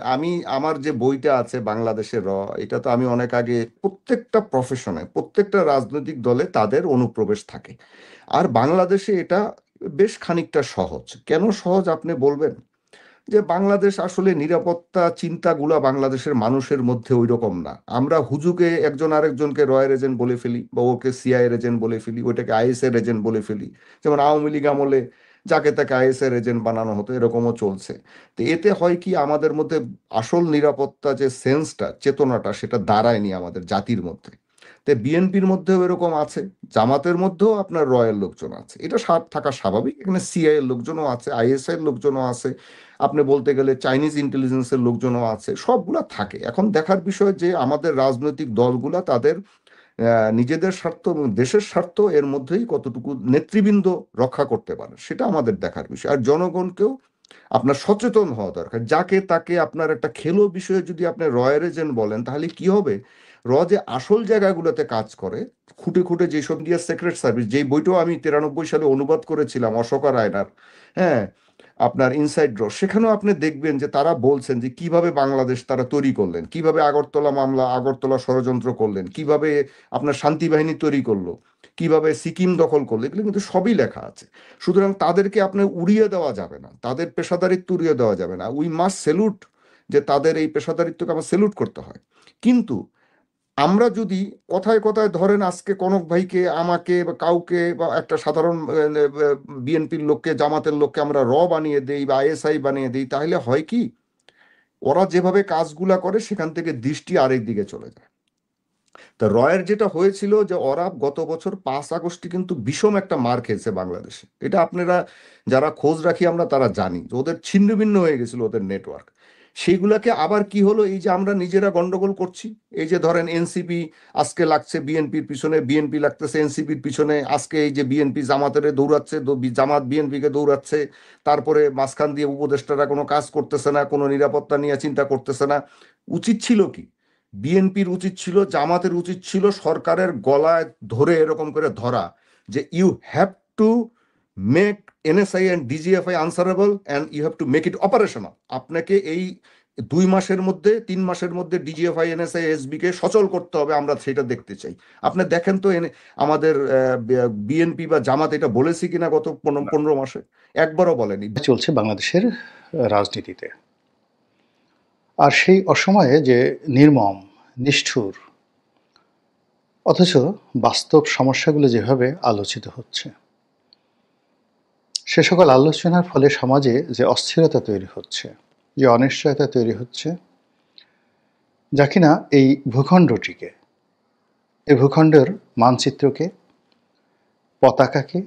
আমার যে বইটা আছে বাংলাদেশের এটা তো আমি অনেক আগে, প্রত্যেকটা প্রফেশনে, প্রত্যেকটা রাজনৈতিক দলে তাদের অনুপ্রবেশ থাকে। আর বাংলাদেশে এটা বেশ খানিকটা সহজ। কেন সহজ আপনি বলবেন? যে বাংলাদেশ আসলে নিরাপত্তা চিন্তাগুলা বাংলাদেশের মানুষের মধ্যে ওই রকম না। আমরা হুজুকে একজন আরেকজনকে রয়ের এজেন্ট বলে ফেলি, বা ওকে সিআইএর এজেন্ট বলে ফেলি, ওইটাকে আইএসএর এজেন্ট বলে ফেলি। যেমন আওয়ামী লীগ আমলে যাকে তাকে আইএসএর এজেন্ট বানানো হতো, এরকমও চলছে। তো এতে হয় কি, আমাদের মধ্যে আসল নিরাপত্তা যে সেন্সটা, চেতনাটা, সেটা দাঁড়ায়নি আমাদের জাতির মধ্যে। তো বিএনপির মধ্যেও এরকম আছে, জামাতের মধ্যেও আপনার রয়ের লোকজন আছে, এটা থাকা স্বাভাবিক। এখানে সিআই এর লোকজনও আছে, আইএসআই এর লোকজনও আছে, আপনি বলতে গেলে চাইনিজ ইন্টেলিজেন্সের লোকজনও আছে, সবগুলা থাকে। এখন দেখার বিষয় যে আমাদের রাজনৈতিক দলগুলা তাদের নিজেদের স্বার্থ এবং দেশের স্বার্থ এর মধ্যেই কতটুকু নেতৃবৃন্দ রক্ষা করতে পারে, সেটা আমাদের দেখার বিষয়। আর জনগণকেও আপনার সচেতন হওয়া দরকার। যাকে তাকে আপনার একটা খেলো বিষয়ে যদি আপনি রয়ের এজেন্ট বলেন, তাহলে কি হবে? যে আসল জায়গাগুলোতে কাজ করে, খুঁটে খুঁটে যেসব দিয়ে সিক্রেট সার্ভিস, যেই বইটাও আমি 93 সালে অনুবাদ করেছিলাম অশোকা রায়নার, হ্যাঁ, আপনার ইনসাইড ড্র, সেখানেও আপনি দেখবেন যে তারা বলছেন যে কিভাবে বাংলাদেশ তারা তৈরি করলেন, কিভাবে আগরতলা মামলা, আগরতলা ষড়যন্ত্র করলেন, কিভাবে আপনার শান্তি বাহিনী তৈরি করলো, কিভাবে সিকিম দখল করলো, এগুলো কিন্তু সবই লেখা আছে। সুতরাং তাদেরকে আপনি উড়িয়ে দেওয়া যাবে না, তাদের পেশাদারিত্ব উড়িয়ে দেওয়া যাবে না। উই মাস্ট সেলুট, যে তাদের এই পেশাদারিত্বকে আমার সেলুট করতে হয়। কিন্তু আমরা যদি কথায় কথায় ধরেন আজকে কনক ভাইকে, আমাকে বা কাউকে বা একটা সাধারণ বিএনপির লোককে, জামাতের লোককে আমরা বানিয়ে দেই বা আইএসআই বানিয়ে দিই, তাহলে হয় কি, ওরা যেভাবে কাজগুলা করে সেখান থেকে দৃষ্টি আরেক দিকে চলে যায়। তা রয়ের যেটা হয়েছিল যে ওরা গত বছর 5 আগস্টে কিন্তু বিষম একটা মার খেয়েছে বাংলাদেশে। এটা আপনারা যারা খোঁজ রাখি আমরা তারা জানি যে ওদের ছিন্ন ভিন্ন হয়ে গেছিল ওদের নেটওয়ার্ক। সেইগুলাকে আবার কি হলো, এই যে আমরা নিজেরা গন্ডগোল করছি, এই যে ধরেন এনসিপি আজকে লাগছে বিএনপির পিছনে, বিএনপি লাগতেছে এনসিপির পিছনে, আজকে এই যে বিএনপি জামাতের দৌড়াচ্ছে, জামাত বিএনপিকে দৌড়াচ্ছে, তারপরে মাঝখান দিয়ে উপদেষ্টারা কোনো কাজ করতেছে না, কোনো নিরাপত্তা নিয়ে চিন্তা করতেছে না। উচিত ছিল কি, বিএনপির উচিত ছিল, জামাতের উচিত ছিল সরকারের গলায় ধরে এরকম করে ধরা যে you have to make NSI and DGFI answerable and you have to make it operational. আপনাকে এই 2 মাসের মধ্যে 3 মাসের মধ্যে ডিজিএফআই এনএসআই এসবি কে সচল করতে হবে, আমরা সেটা দেখতে চাই। আপনি দেখেন তো আমাদের বিএনপি বা জামাত এটা বলেছি কিনা গত 15 মাসে? একবারও বলেনি। চলছে বাংলাদেশের রাজনীতিতে। আর সেই অসময়ে যে নির্মম, নিষ্ঠুর, অথচ বাস্তব সমস্যাগুলো যেভাবে আলোচিত হচ্ছে, সে সকল আলোচনার ফলে সমাজে যে অস্থিরতা তৈরি হচ্ছে, যে অনিশ্চয়তা তৈরি হচ্ছে, যা কিনা এই ভূখণ্ডটিকে, এই ভূখণ্ডের মানচিত্রকে, পতাকাকে,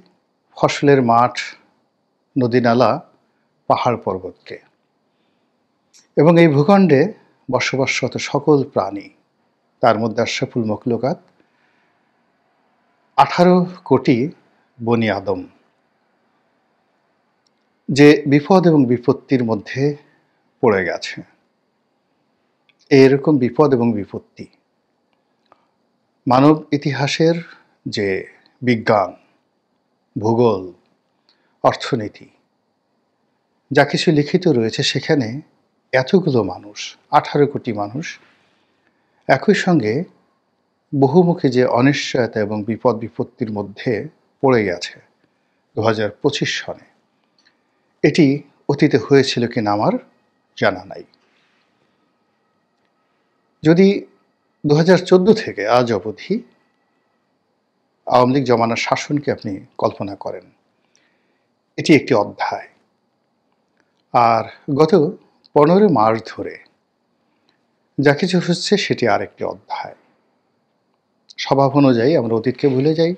ফসলের মাঠ, নদী নালা, পাহাড় পর্বতকে এবং এই ভূখণ্ডে বসবাসরত সকল প্রাণী, তার মধ্যে আশরাফুল মখলুকাত 18 কোটি বনি আদম, যে বিপদ এবং বিপত্তির মধ্যে পড়ে গেছে। এরকম বিপদ এবং বিপত্তি মানব ইতিহাসের যে বিজ্ঞান, ভূগোল, অর্থনীতি, যা কিছু লিখিত রয়েছে, সেখানে এতগুলো মানুষ, 18 কোটি মানুষ একই সঙ্গে বহুমুখী যে অনিশ্চয়তা এবং বিপদ বিপত্তির মধ্যে পড়ে গেছে 2025 সনে, এটি অতীতে হয়েছিল কিনা আমার জানা নাই। যদি 2014 থেকে আজ অবধি আওয়ামী লীগ জমানার শাসনকে আপনি কল্পনা করেন, এটি একটি অধ্যায়। আর গত 15 মাস ধরে যা কিছু হচ্ছে সেটি আরেকটি অধ্যায়। স্বভাব অনুযায়ী আমরা অতীতকে ভুলে যাই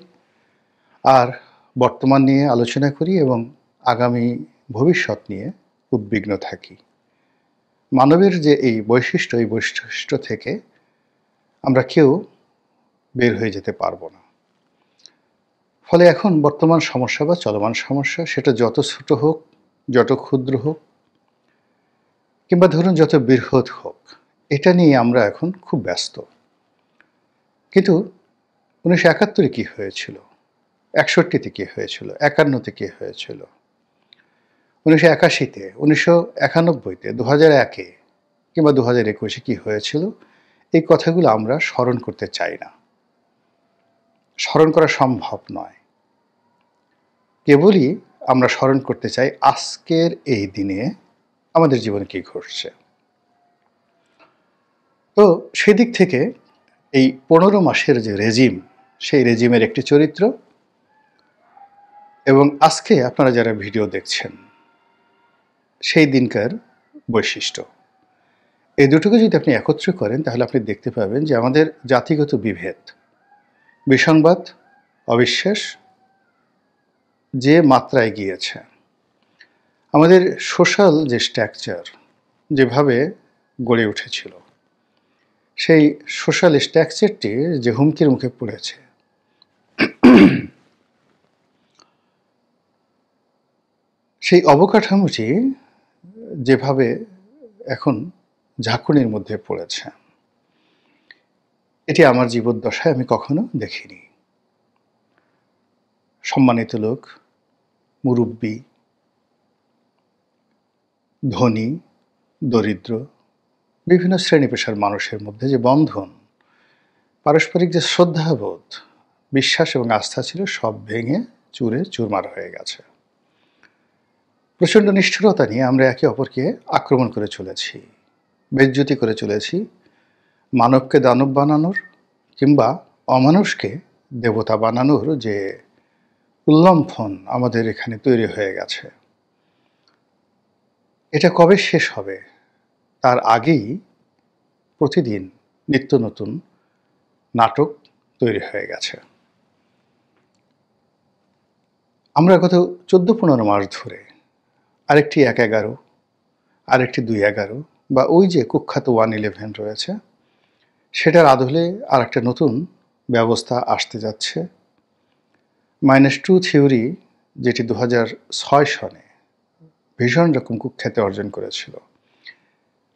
আর বর্তমান নিয়ে আলোচনা করি এবং আগামী ভবিষ্যৎ নিয়ে উদ্বিগ্ন থাকি। মানবের যে এই বৈশিষ্ট্য থেকে আমরা কেউ বের হয়ে যেতে পারবো না। ফলে এখন বর্তমান সমস্যা বা চলমান সমস্যা, সেটা যত ছোট হোক, যত ক্ষুদ্র হোক, কিংবা ধরুন যত বৃহৎ হোক, এটা নিয়ে আমরা এখন খুব ব্যস্ত। কিন্তু 1971-এ কী হয়েছিল, 61-তে কী হয়েছিল, 51-তে কী হয়েছিল, 1981-তে, 1991-তে, 2001-এ কিংবা 2021-এ কী হয়েছিল, এই কথাগুলো আমরা স্মরণ করতে চাই না। স্মরণ করা সম্ভব নয়। কেবলই আমরা স্মরণ করতে চাই আজকের এই দিনে আমাদের জীবনে কী ঘটছে। তো সেদিক থেকে এই 15 মাসের যে রেজিম, সেই রেজিমের একটি চরিত্র এবং আজকে আপনারা যারা ভিডিও দেখছেন সেই দিনকার বৈশিষ্ট্য, এই দুটোকে যদি আপনি একত্র করেন তাহলে আপনি দেখতে পাবেন যে আমাদের জাতিগত বিভেদ, বিসংবাদ, অবিশ্বাস যে মাত্রায় গিয়েছে, আমাদের সোশ্যাল যে স্ট্রাকচার যেভাবে গড়ে উঠেছিল, সেই সোশ্যাল স্ট্রাকচারটি যে হুমকির মুখে পড়েছে, সেই অবকাঠামোটি যেভাবে এখন ঝাঁকুনির মধ্যে পড়েছে, এটি আমার জীবদ্দশায় আমি কখনো দেখিনি। সম্মানিত লোক, মুরব্বী, ধনী, দরিদ্র, বিভিন্ন শ্রেণী পেশার মানুষের মধ্যে যে বন্ধন, পারস্পরিক যে শ্রদ্ধাবোধ, বিশ্বাস এবং আস্থা ছিল, সব ভেঙে চুরে চুরমার হয়ে গেছে। প্রচণ্ড নিষ্ঠুরতা নিয়ে আমরা একে অপরকে আক্রমণ করে চলেছি, বেজ্জতি করে চলেছি, মানবকে দানব বানানোর কিংবা অমানুষকে দেবতা বানানোর যে উল্লম্ফন আমাদের এখানে তৈরি হয়ে গেছে, এটা কবে শেষ হবে তার আগেই প্রতিদিন নিত্য নতুন নাটক তৈরি হয়ে গেছে। আমরা গত 14-15 মাস ধরে আরেকটি 1-11, আরেকটি 2-11 বা ওই যে কুখ্যাত 111 রয়েছে, সেটার আদলে আর একটা নতুন ব্যবস্থা আসতে যাচ্ছে। -2 থিওরি, যেটি 2006 সনে ভীষণ রকম কুখ্যাতি অর্জন করেছিল,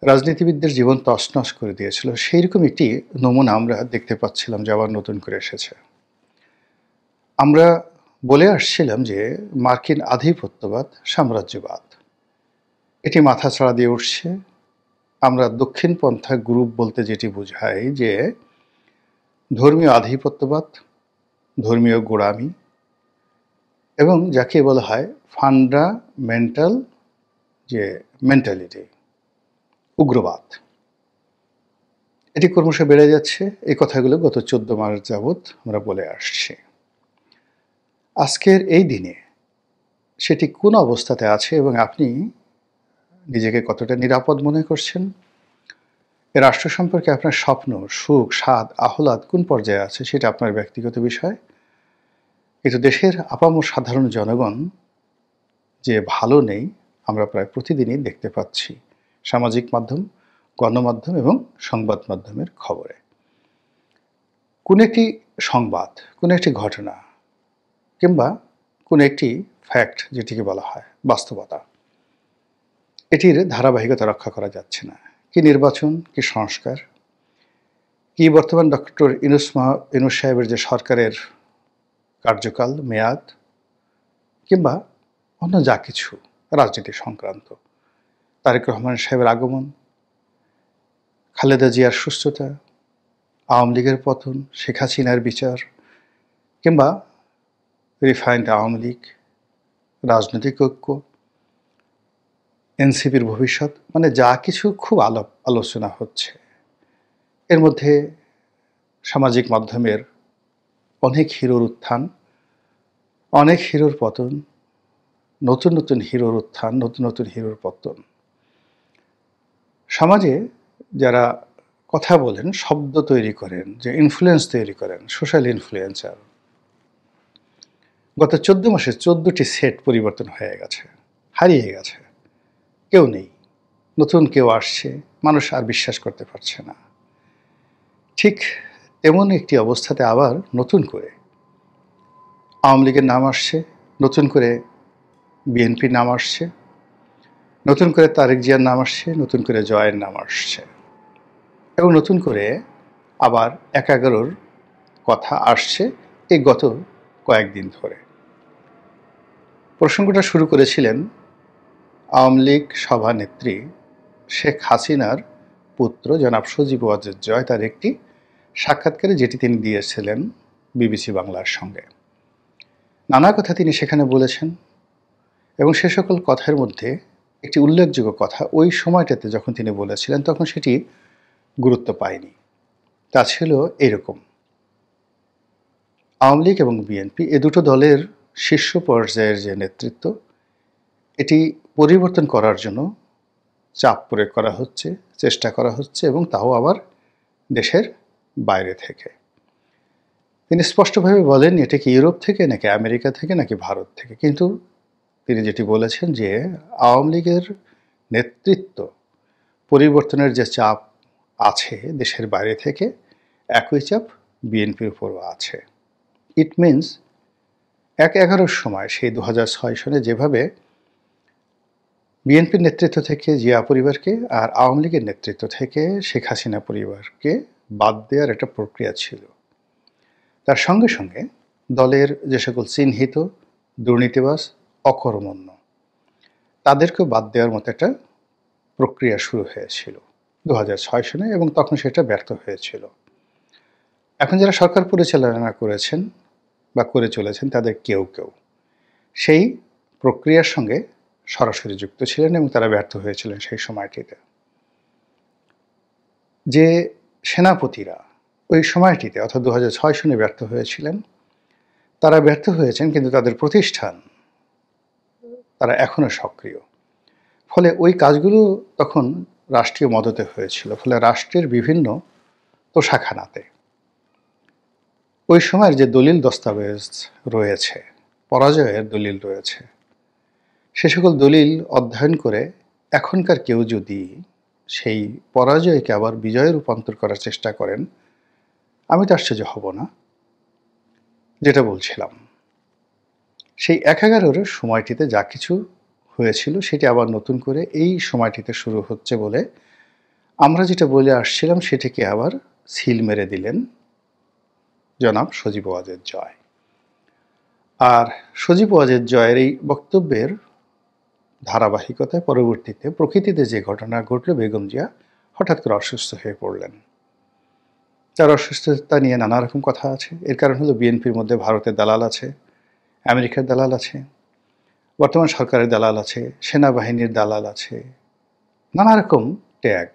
রাজনীতিবিদদের জীবন তছনছ করে দিয়েছিল, সেই রকম একটি নমুনা আমরা দেখতে পাচ্ছিলাম যে আবার নতুন করে এসেছে। আমরা বলে আসছিলাম যে মার্কিন আধিপত্যবাদ, সাম্রাজ্যবাদ এটি মাথাছাড়া দিয়ে উঠছে। আমরা দক্ষিণপন্থা গ্রুপ বলতে যেটি বোঝাই যে ধর্মীয় আধিপত্যবাদ, ধর্মীয় গোড়ামি এবং যাকে বলা হয় ফান্ডামেন্টাল যে মেন্টালিটি, উগ্রবাদ, এটি ক্রমশ বেড়ে যাচ্ছে। এই কথাগুলো গত 14 মাস যাবৎ আমরা বলে আসছি। আজকের এই দিনে সেটি কোন অবস্থাতে আছে এবং আপনি নিজেকে কতটা নিরাপদ মনে করছেন, এ রাষ্ট্র সম্পর্কে আপনার স্বপ্ন, সুখ, স্বাদ, আহ্লাদ কোন পর্যায়ে আছে সেটা আপনার ব্যক্তিগত বিষয়। কিন্তু দেশের আপামর সাধারণ জনগণ যে ভালো নেই আমরা প্রায় প্রতিদিনই দেখতে পাচ্ছি সামাজিক মাধ্যম, গণমাধ্যম এবং সংবাদ মাধ্যমের খবরে। কোন একটি সংবাদ, কোন একটি ঘটনা কিংবা কোন একটি ফ্যাক্ট, যেটিকে বলা হয় বাস্তবতা, এটির ধারাবাহিকতা রক্ষা করা যাচ্ছে না। কি নির্বাচন, কি সংস্কার, কি বর্তমান ডক্টর ইউনূস সাহেবের যে সরকারের কার্যকাল, মেয়াদ, কিংবা অন্য যা কিছু রাজনীতি সংক্রান্ত, তারেক রহমান সাহেবের আগমন, খালেদা জিয়ার সুস্থতা, আওয়ামী লীগের পতন, শেখ হাসিনার বিচার, কিংবা রিফাইন্ড আওয়ামী লীগ, রাজনৈতিক ঐক্য, এনসিপির ভবিষ্যৎ, মানে যা কিছু খুব আলোচনা হচ্ছে। এর মধ্যে সামাজিক মাধ্যমের অনেক হিরোর উত্থান, অনেক হিরোর পতন, নতুন নতুন হিরোর উত্থান, নতুন নতুন হিরোর পতন। সমাজে যারা কথা বলেন, শব্দ তৈরি করেন, যে ইনফ্লুয়েন্স তৈরি করেন, সোশ্যাল ইনফ্লুয়েন্সার, গত 14 মাসে 14টি সেট পরিবর্তন হয়ে গেছে, হারিয়ে গেছে। কেউ নেই, নতুন কেউ আসছে, মানুষ আর বিশ্বাস করতে পারছে না। ঠিক তেমন একটি অবস্থাতে আবার নতুন করে আওয়ামী লীগের নাম আসছে, নতুন করে বিএনপির নাম আসছে, নতুন করে তারেক জিয়ার নাম আসছে, নতুন করে জয়ের নাম আসছে এবং নতুন করে আবার 1-11 কথা আসছে এই গত কয়েকদিন ধরে। প্রসঙ্গটা শুরু করেছিলেন আওয়ামী লীগ সভানেত্রী শেখ হাসিনার পুত্র জনাব সজীব ওয়াজেদ জয়, তার একটি সাক্ষাৎকারে যেটি তিনি দিয়েছিলেন বিবিসি বাংলার সঙ্গে। নানা কথা তিনি সেখানে বলেছেন এবং সে সকল কথার মধ্যে একটি উল্লেখযোগ্য কথা ওই সময়টাতে যখন তিনি বলেছিলেন তখন সেটি গুরুত্ব পায়নি। তা ছিল এরকম: আওয়ামী লীগ এবং বিএনপি এ দুটো দলের শীর্ষ পর্যায়ের যে নেতৃত্ব, এটি পরিবর্তন করার জন্য চাপ প্রয়োগ করা হচ্ছে, চেষ্টা করা হচ্ছে, এবং তাও আবার দেশের বাইরে থেকে। তিনি স্পষ্টভাবে বলেন এটা কি ইউরোপ থেকে নাকি আমেরিকা থেকে নাকি ভারত থেকে, কিন্তু তিনি যেটি বলেছেন যে আওয়ামী লীগের নেতৃত্ব পরিবর্তনের যে চাপ আছে দেশের বাইরে থেকে, একই চাপ বিএনপির উপরও আছে। ইট মিনস 1-11 সময় সেই 2006 সনে যেভাবে বিএনপির নেতৃত্ব থেকে জিয়া পরিবারকে আর আওয়ামী লীগের নেতৃত্ব থেকে শেখ হাসিনা পরিবারকে বাদ দেওয়ার একটা প্রক্রিয়া ছিল, তার সঙ্গে সঙ্গে দলের যে সকল চিহ্নিত দুর্নীতিবাজ, অকর্মণ্য, তাদেরকেও বাদ দেওয়ার মতো একটা প্রক্রিয়া শুরু হয়েছিল 2006 সনে, এবং তখন সেটা ব্যর্থ হয়েছিল। এখন যারা সরকার পরিচালনা করেছেন বা করে চলেছেন তাদের কেউ কেউ সেই প্রক্রিয়ার সঙ্গে সরাসরি যুক্ত ছিলেন এবং তারা ব্যর্থ হয়েছিলেন সেই সময়টিতে। যে সেনাপতিরা ওই সময়টিতে অর্থাৎ 2006 সনে ব্যর্থ হয়েছিলেন। তারা ব্যর্থ হয়েছেন, কিন্তু তাদের প্রতিষ্ঠান তারা এখনো সক্রিয়। ফলে ওই কাজগুলো তখন রাষ্ট্রীয় মদতে হয়েছিল। ফলে রাষ্ট্রের বিভিন্ন তোষাখানাতে ওই সময়ের যে দলিল দস্তাবেজ রয়েছে, পরাজয়ের দলিল রয়েছে, সে সকল দলিল অধ্যয়ন করে এখনকার কেউ যদি সেই পরাজয়কে আবার বিজয়ে রূপান্তর করার চেষ্টা করেন, আমি তো আশ্চর্য হব না। যেটা বলছিলাম, সেই 11-এর সময়টিতে যা কিছু হয়েছিল সেটি আবার নতুন করে এই সময়টিতে শুরু হচ্ছে বলে আমরা যেটা বলে আসছিলাম সেটিকে আবার সিল মেরে দিলেন জনাব সজীব ওয়াজেদ জয়। আর সজীব ওয়াজেদ জয়ের এই বক্তব্যের ধারাবাহিকতায় পরবর্তীতে প্রকৃতিতে যে ঘটনা ঘটল, বেগম জিয়া হঠাৎ করে অসুস্থ হয়ে পড়লেন। তার অসুস্থতা নিয়ে নানা রকম কথা আছে। এর কারণ হলো বিএনপির মধ্যে ভারতের দালাল আছে, আমেরিকার দালাল আছে, বর্তমান সরকারের দালাল আছে, সেনাবাহিনীর দালাল আছে, নানা রকম ট্যাগ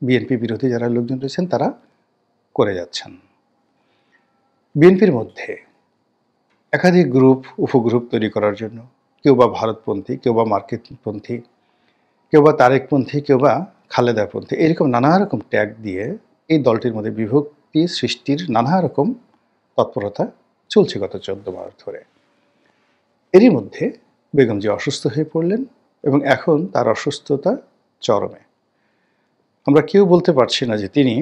বিএনপি বিরোধী যারা লোকজন রয়েছেন তারা করে যাচ্ছেন। বিএনপির মধ্যে একাধিক গ্রুপ, উপগ্রুপ তৈরি করার জন্য কেউ বা ভারতপন্থী, কেউ বা মার্কেটপন্থী, কেউ বা তারেকপন্থী, কেউ বা খালেদাপন্থী, এরকম নানা রকম ট্যাগ দিয়ে এই দলটির মধ্যে বিভক্তি সৃষ্টির নানা রকম তৎপরতা চলছে গত 14 মাস ধরে। এরই মধ্যে বেগম জিয়া অসুস্থ হয়ে পড়লেন এবং এখন তার অসুস্থতা চরমে। আমরা কেউ বলতে পারছি না যে তিনি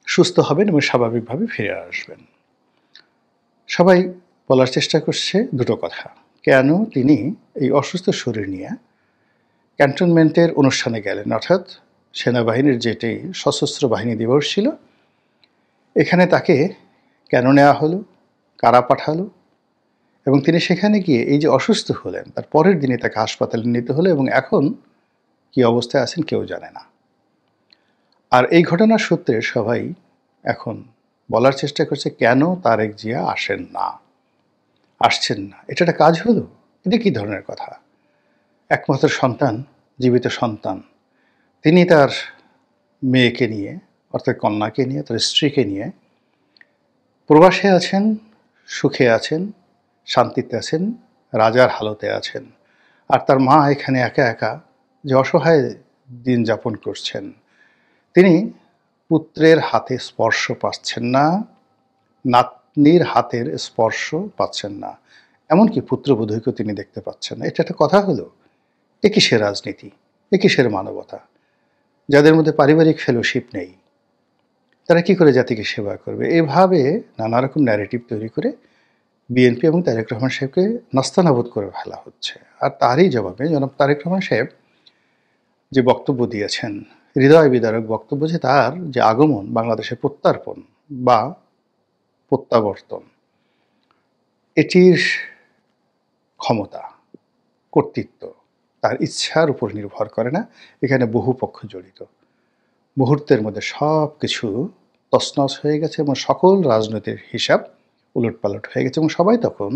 সুস্থ হবেন এবং স্বাভাবিকভাবে ফিরে আসবেন। সবাই বলার চেষ্টা করছে দুটো কথা। কেন তিনি এই অসুস্থ শরীর নিয়ে ক্যান্টনমেন্টের অনুষ্ঠানে গেলেন, অর্থাৎ সেনাবাহিনীর যেটি সশস্ত্র বাহিনী দিবস ছিল, এখানে তাকে কেন নেওয়া হলো, কারা পাঠালো, এবং তিনি সেখানে গিয়ে এই যে অসুস্থ হলেন তার পরের দিনে তাকে হাসপাতালে নিতে হলো এবং এখন কি অবস্থায় আছেন কেউ জানে না। আর এই ঘটনার সূত্রে সবাই এখন বলার চেষ্টা করছে কেন তারেক জিয়া আসছেন না। এটা একটা কাজ হলো? এটা কি ধরনের কথা? একমাত্র সন্তান, জীবিত সন্তান, তিনি তার মেয়েকে নিয়ে, অর্থাৎ কন্যাকে নিয়ে, তার স্ত্রীকে নিয়ে প্রবাসে আছেন, সুখে আছেন, শান্তিতে আছেন, রাজার হালতে আছেন। আর তার মা এখানে একা একা যে অসহায় দিন যাপন করছেন, তিনি পুত্রের হাতে স্পর্শ পাচ্ছেন না, নাতনির হাতের স্পর্শ পাচ্ছেন না, এমনকি পুত্রবধূকেও তিনি দেখতে পাচ্ছেন না। এটা একটা কথা হলো? এ কিসের রাজনীতি, এ কিসের মানবতা? যাদের মধ্যে পারিবারিক ফেলোশিপ নেই তারা কি করে জাতিকে সেবা করবে? এভাবে নানা রকম ন্যারেটিভ তৈরি করে বিএনপি এবং তারেক রহমান সাহেবকে নাস্তানাবুদ করে ফেলা হচ্ছে। আর তারই জবাবে জনাব তারেক রহমান সাহেব যে বক্তব্য দিয়েছেন, হৃদয় বিদারক বক্তব্য, যে তার যে আগমন বাংলাদেশে প্রত্যার্পণ বা প্রত্যাবর্তন, এটির ক্ষমতা, কর্তৃত্ব তার ইচ্ছার উপর নির্ভর করে না। এখানে বহু পক্ষ জড়িত। মুহূর্তের মধ্যে সব কিছু তছনছ হয়ে গেছে এবং সকল রাজনৈতিক হিসাব উলটপালট হয়ে গেছে এবং সবাই তখন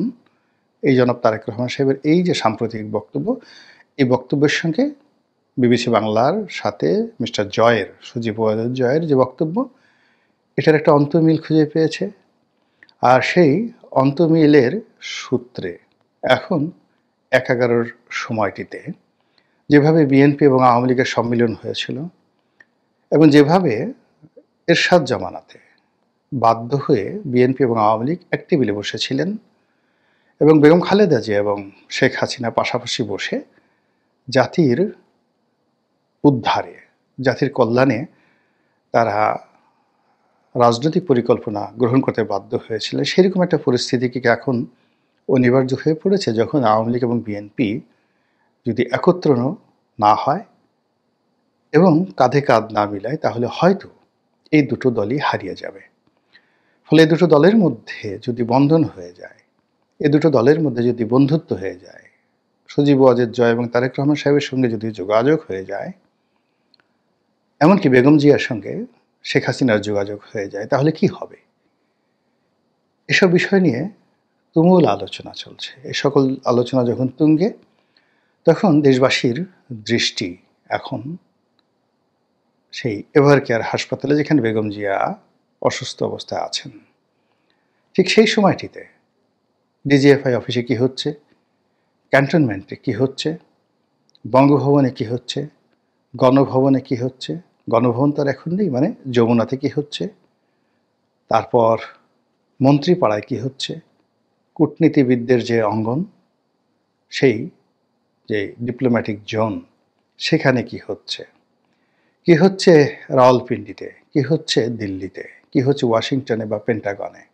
এই জনাব তারেক রহমান সাহেবের এই যে সাম্প্রতিক বক্তব্য, এই বক্তব্যের সঙ্গে বিবিসি বাংলার সাথে মিস্টার জয়ের, সজীব ওয়াজেদ জয়ের যে বক্তব্য, এটার একটা অন্তর্মিল খুঁজে পেয়েছে। আর সেই অন্তর্মিলের সূত্রে এখন 11-র সময়টিতে যেভাবে বিএনপি এবং আওয়ামী লীগের সম্মিলন হয়েছিল এবং যেভাবে এরশাদ জামানাতে বাধ্য হয়ে বিএনপি এবং আওয়ামী লীগ এক টেবিলে বসেছিলেন এবং বেগম খালেদা জিয়া এবং শেখ হাসিনা পাশাপাশি বসে জাতির উদ্ধারে, জাতির কল্যাণে তারা রাজনৈতিক পরিকল্পনা গ্রহণ করতে বাধ্য হয়েছিলেন, সেরকম একটা পরিস্থিতি কি এখন অনিবার্য হয়ে পড়েছে যখন আওয়ামী লীগ এবং বিএনপি যদি একত্র না হয় এবং কাঁধে কাঁধ না মিলায়, তাহলে হয়তো এই দুটো দলই হারিয়ে যাবে। ফলে এই দুটো দলের মধ্যে যদি বন্ধন হয়ে যায়, এই দুটো দলের মধ্যে যদি বন্ধুত্ব হয়ে যায়, সজীব ওয়াজেদ জয় এবং তারেক রহমান সাহেবের সঙ্গে যদি যোগাযোগ হয়ে যায়, এমনকি বেগম জিয়ার সঙ্গে শেখ হাসিনার যোগাযোগ হয়ে যায়, তাহলে কি হবে? এসব বিষয় নিয়ে তুমুল আলোচনা চলছে। এ সকল আলোচনা যখন তুঙ্গে, তখন দেশবাসীর দৃষ্টি এখন সেই এভার কেয়ার হাসপাতালে, যেখানে বেগম জিয়া অসুস্থ অবস্থায় আছেন। ঠিক সেই সময়টিতে ডিজিএফআই অফিসে কি হচ্ছে, ক্যান্টনমেন্টে কি হচ্ছে, বঙ্গভবনে কি হচ্ছে, গণভবনে কি হচ্ছে, গণভবন তো আর এখন নেই, মানে যমুনাতে কি হচ্ছে, তারপর মন্ত্রীপাড়ায় কি হচ্ছে, কূটনীতিবিদদের যে অঙ্গন, সেই যে ডিপ্লোম্যাটিক জোন, সেখানে কি হচ্ছে, কি হচ্ছে রাওয়ালপিন্ডিতে, কি হচ্ছে দিল্লিতে, কি হচ্ছে ওয়াশিংটনে বা পেন্টাগনে।